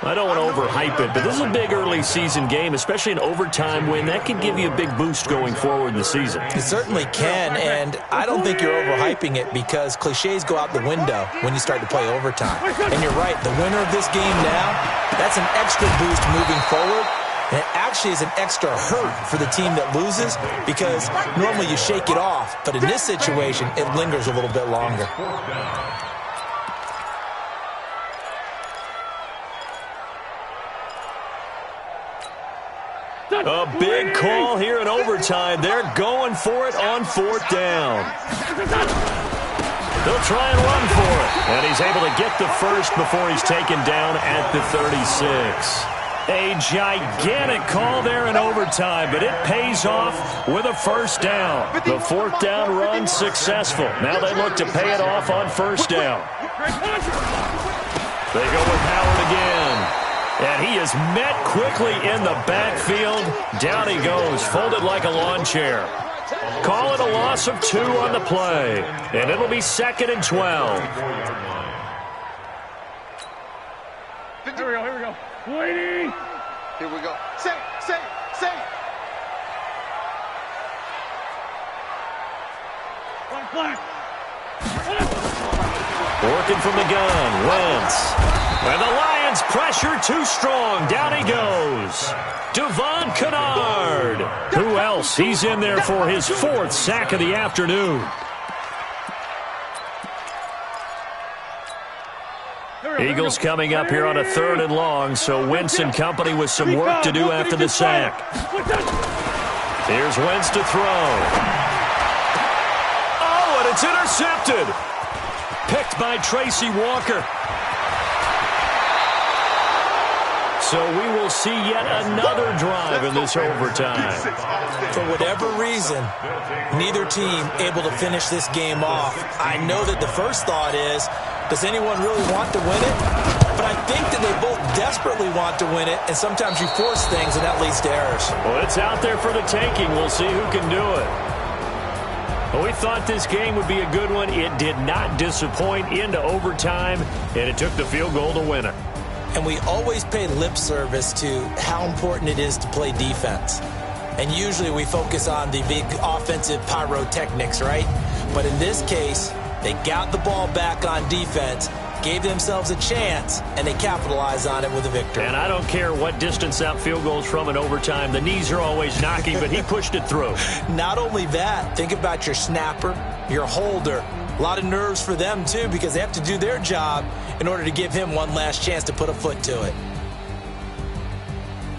I don't want to overhype it, but this is a big early season game, especially an overtime win. That could give you a big boost going forward in the season. It certainly can, and I don't think you're overhyping it, because cliches go out the window when you start to play overtime. And you're right, the winner of this game now, that's an extra boost moving forward. And it actually is an extra hurt for the team that loses, because normally you shake it off. But in this situation, it lingers a little bit longer. A big call here in overtime. They're going for it on 4th down. They'll try and run for it. And he's able to get the first before he's taken down at the 36. A gigantic call there in overtime, but it pays off with a first down. The 4th down run successful. Now they look to pay it off on 1st down. They go with Howard again. And he is met quickly in the backfield. Down he goes, folded like a lawn chair. Call it a loss of 2 on the play. And it'll be 2nd and 12. Here we go. Waiting. Here we go. Say. One flag. Working from the gun, Wentz. And the Lions pressure too strong. Down he goes. Devon Kennard. Who else? He's in there for his 4th sack of the afternoon. Eagles coming up here on a 3rd and long, so Wentz and company with some work to do after the sack. Here's Wentz to throw. Oh, and it's intercepted. Picked by Tracy Walker. So we will see yet another drive in this overtime. For whatever reason, neither team able to finish this game off. I know that the first thought is, does anyone really want to win it? But I think that they both desperately want to win it, and sometimes you force things, and that leads to errors. Well, it's out there for the taking. We'll see who can do it. Well, we thought this game would be a good one. It did not disappoint into overtime, and it took the field goal to win it. And we always pay lip service to how important it is to play defense. And usually we focus on the big offensive pyrotechnics, right? But in this case, they got the ball back on defense, gave themselves a chance, and they capitalized on it with a victory. And I don't care what distance that field goes from in overtime. The knees are always knocking, but he pushed it through. Not only that, think about your snapper, your holder. A lot of nerves for them, too, because they have to do their job in order to give him one last chance to put a foot to it.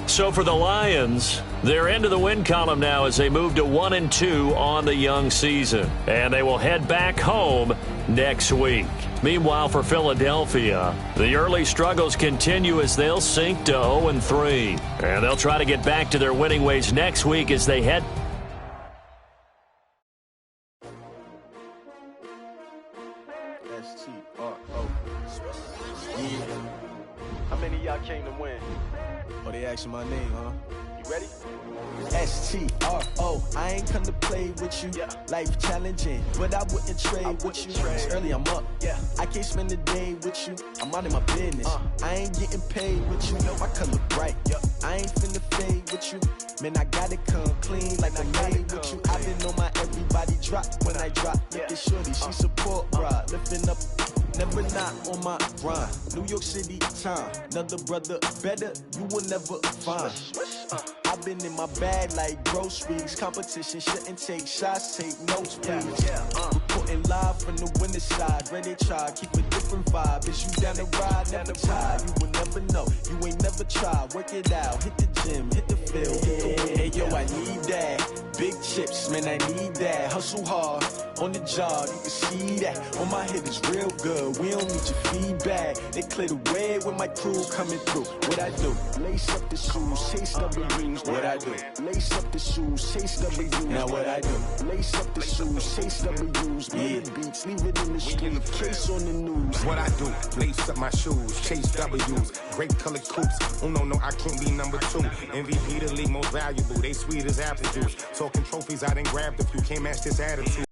So for the Lions, they're into the win column now as they move to 1-2 on the young season. And they will head back home next week. Meanwhile, for Philadelphia, the early struggles continue as they'll sink to 0-3. And they'll try to get back to their winning ways next week as they head. How many of y'all came to win? Oh, they asking my name, huh? You ready? S-T-R-O, I ain't come to play with you. Life challenging, but I wouldn't trade with you. It's early, I'm up. I can't spend the day with you. I'm out of my business. I ain't getting paid with you. My color bright. I ain't finna fade with you. Man, I gotta come clean like I made with you. I been on my everybody drop when I drop. Look at shorty, she support, bruh. Lifting up. Never not on my grind. New York City time. Another brother better, you will never find. I've been in my bag like groceries. Competition shouldn't take shots, take notes, please. Reporting live from the winter side. Ready to try, keep a different vibe. Is you down the ride, never tired. You will never know, you ain't never tried. Work it out, hit the gym, hit the field, hit the win. Hey yo, I need that. Big chips, man, I need that. Hustle hard, on the job, you can see that. On my head is real good, we don't need your feedback. They clear the way with my crew coming through. What I do? Lace up the shoes, chase W's. What I do? Lace up the shoes, chase W's. Now what I do? Lace up the shoes, chase W's. Bring the beats, leave it in the street, case on the news. What I do? Lace up my shoes, chase W's. Great colored coops. Oh no, I can't be number 2. MVP the league most valuable. They sweet as apple juice. Talking trophies, I done grabbed a few. Can't match this attitude.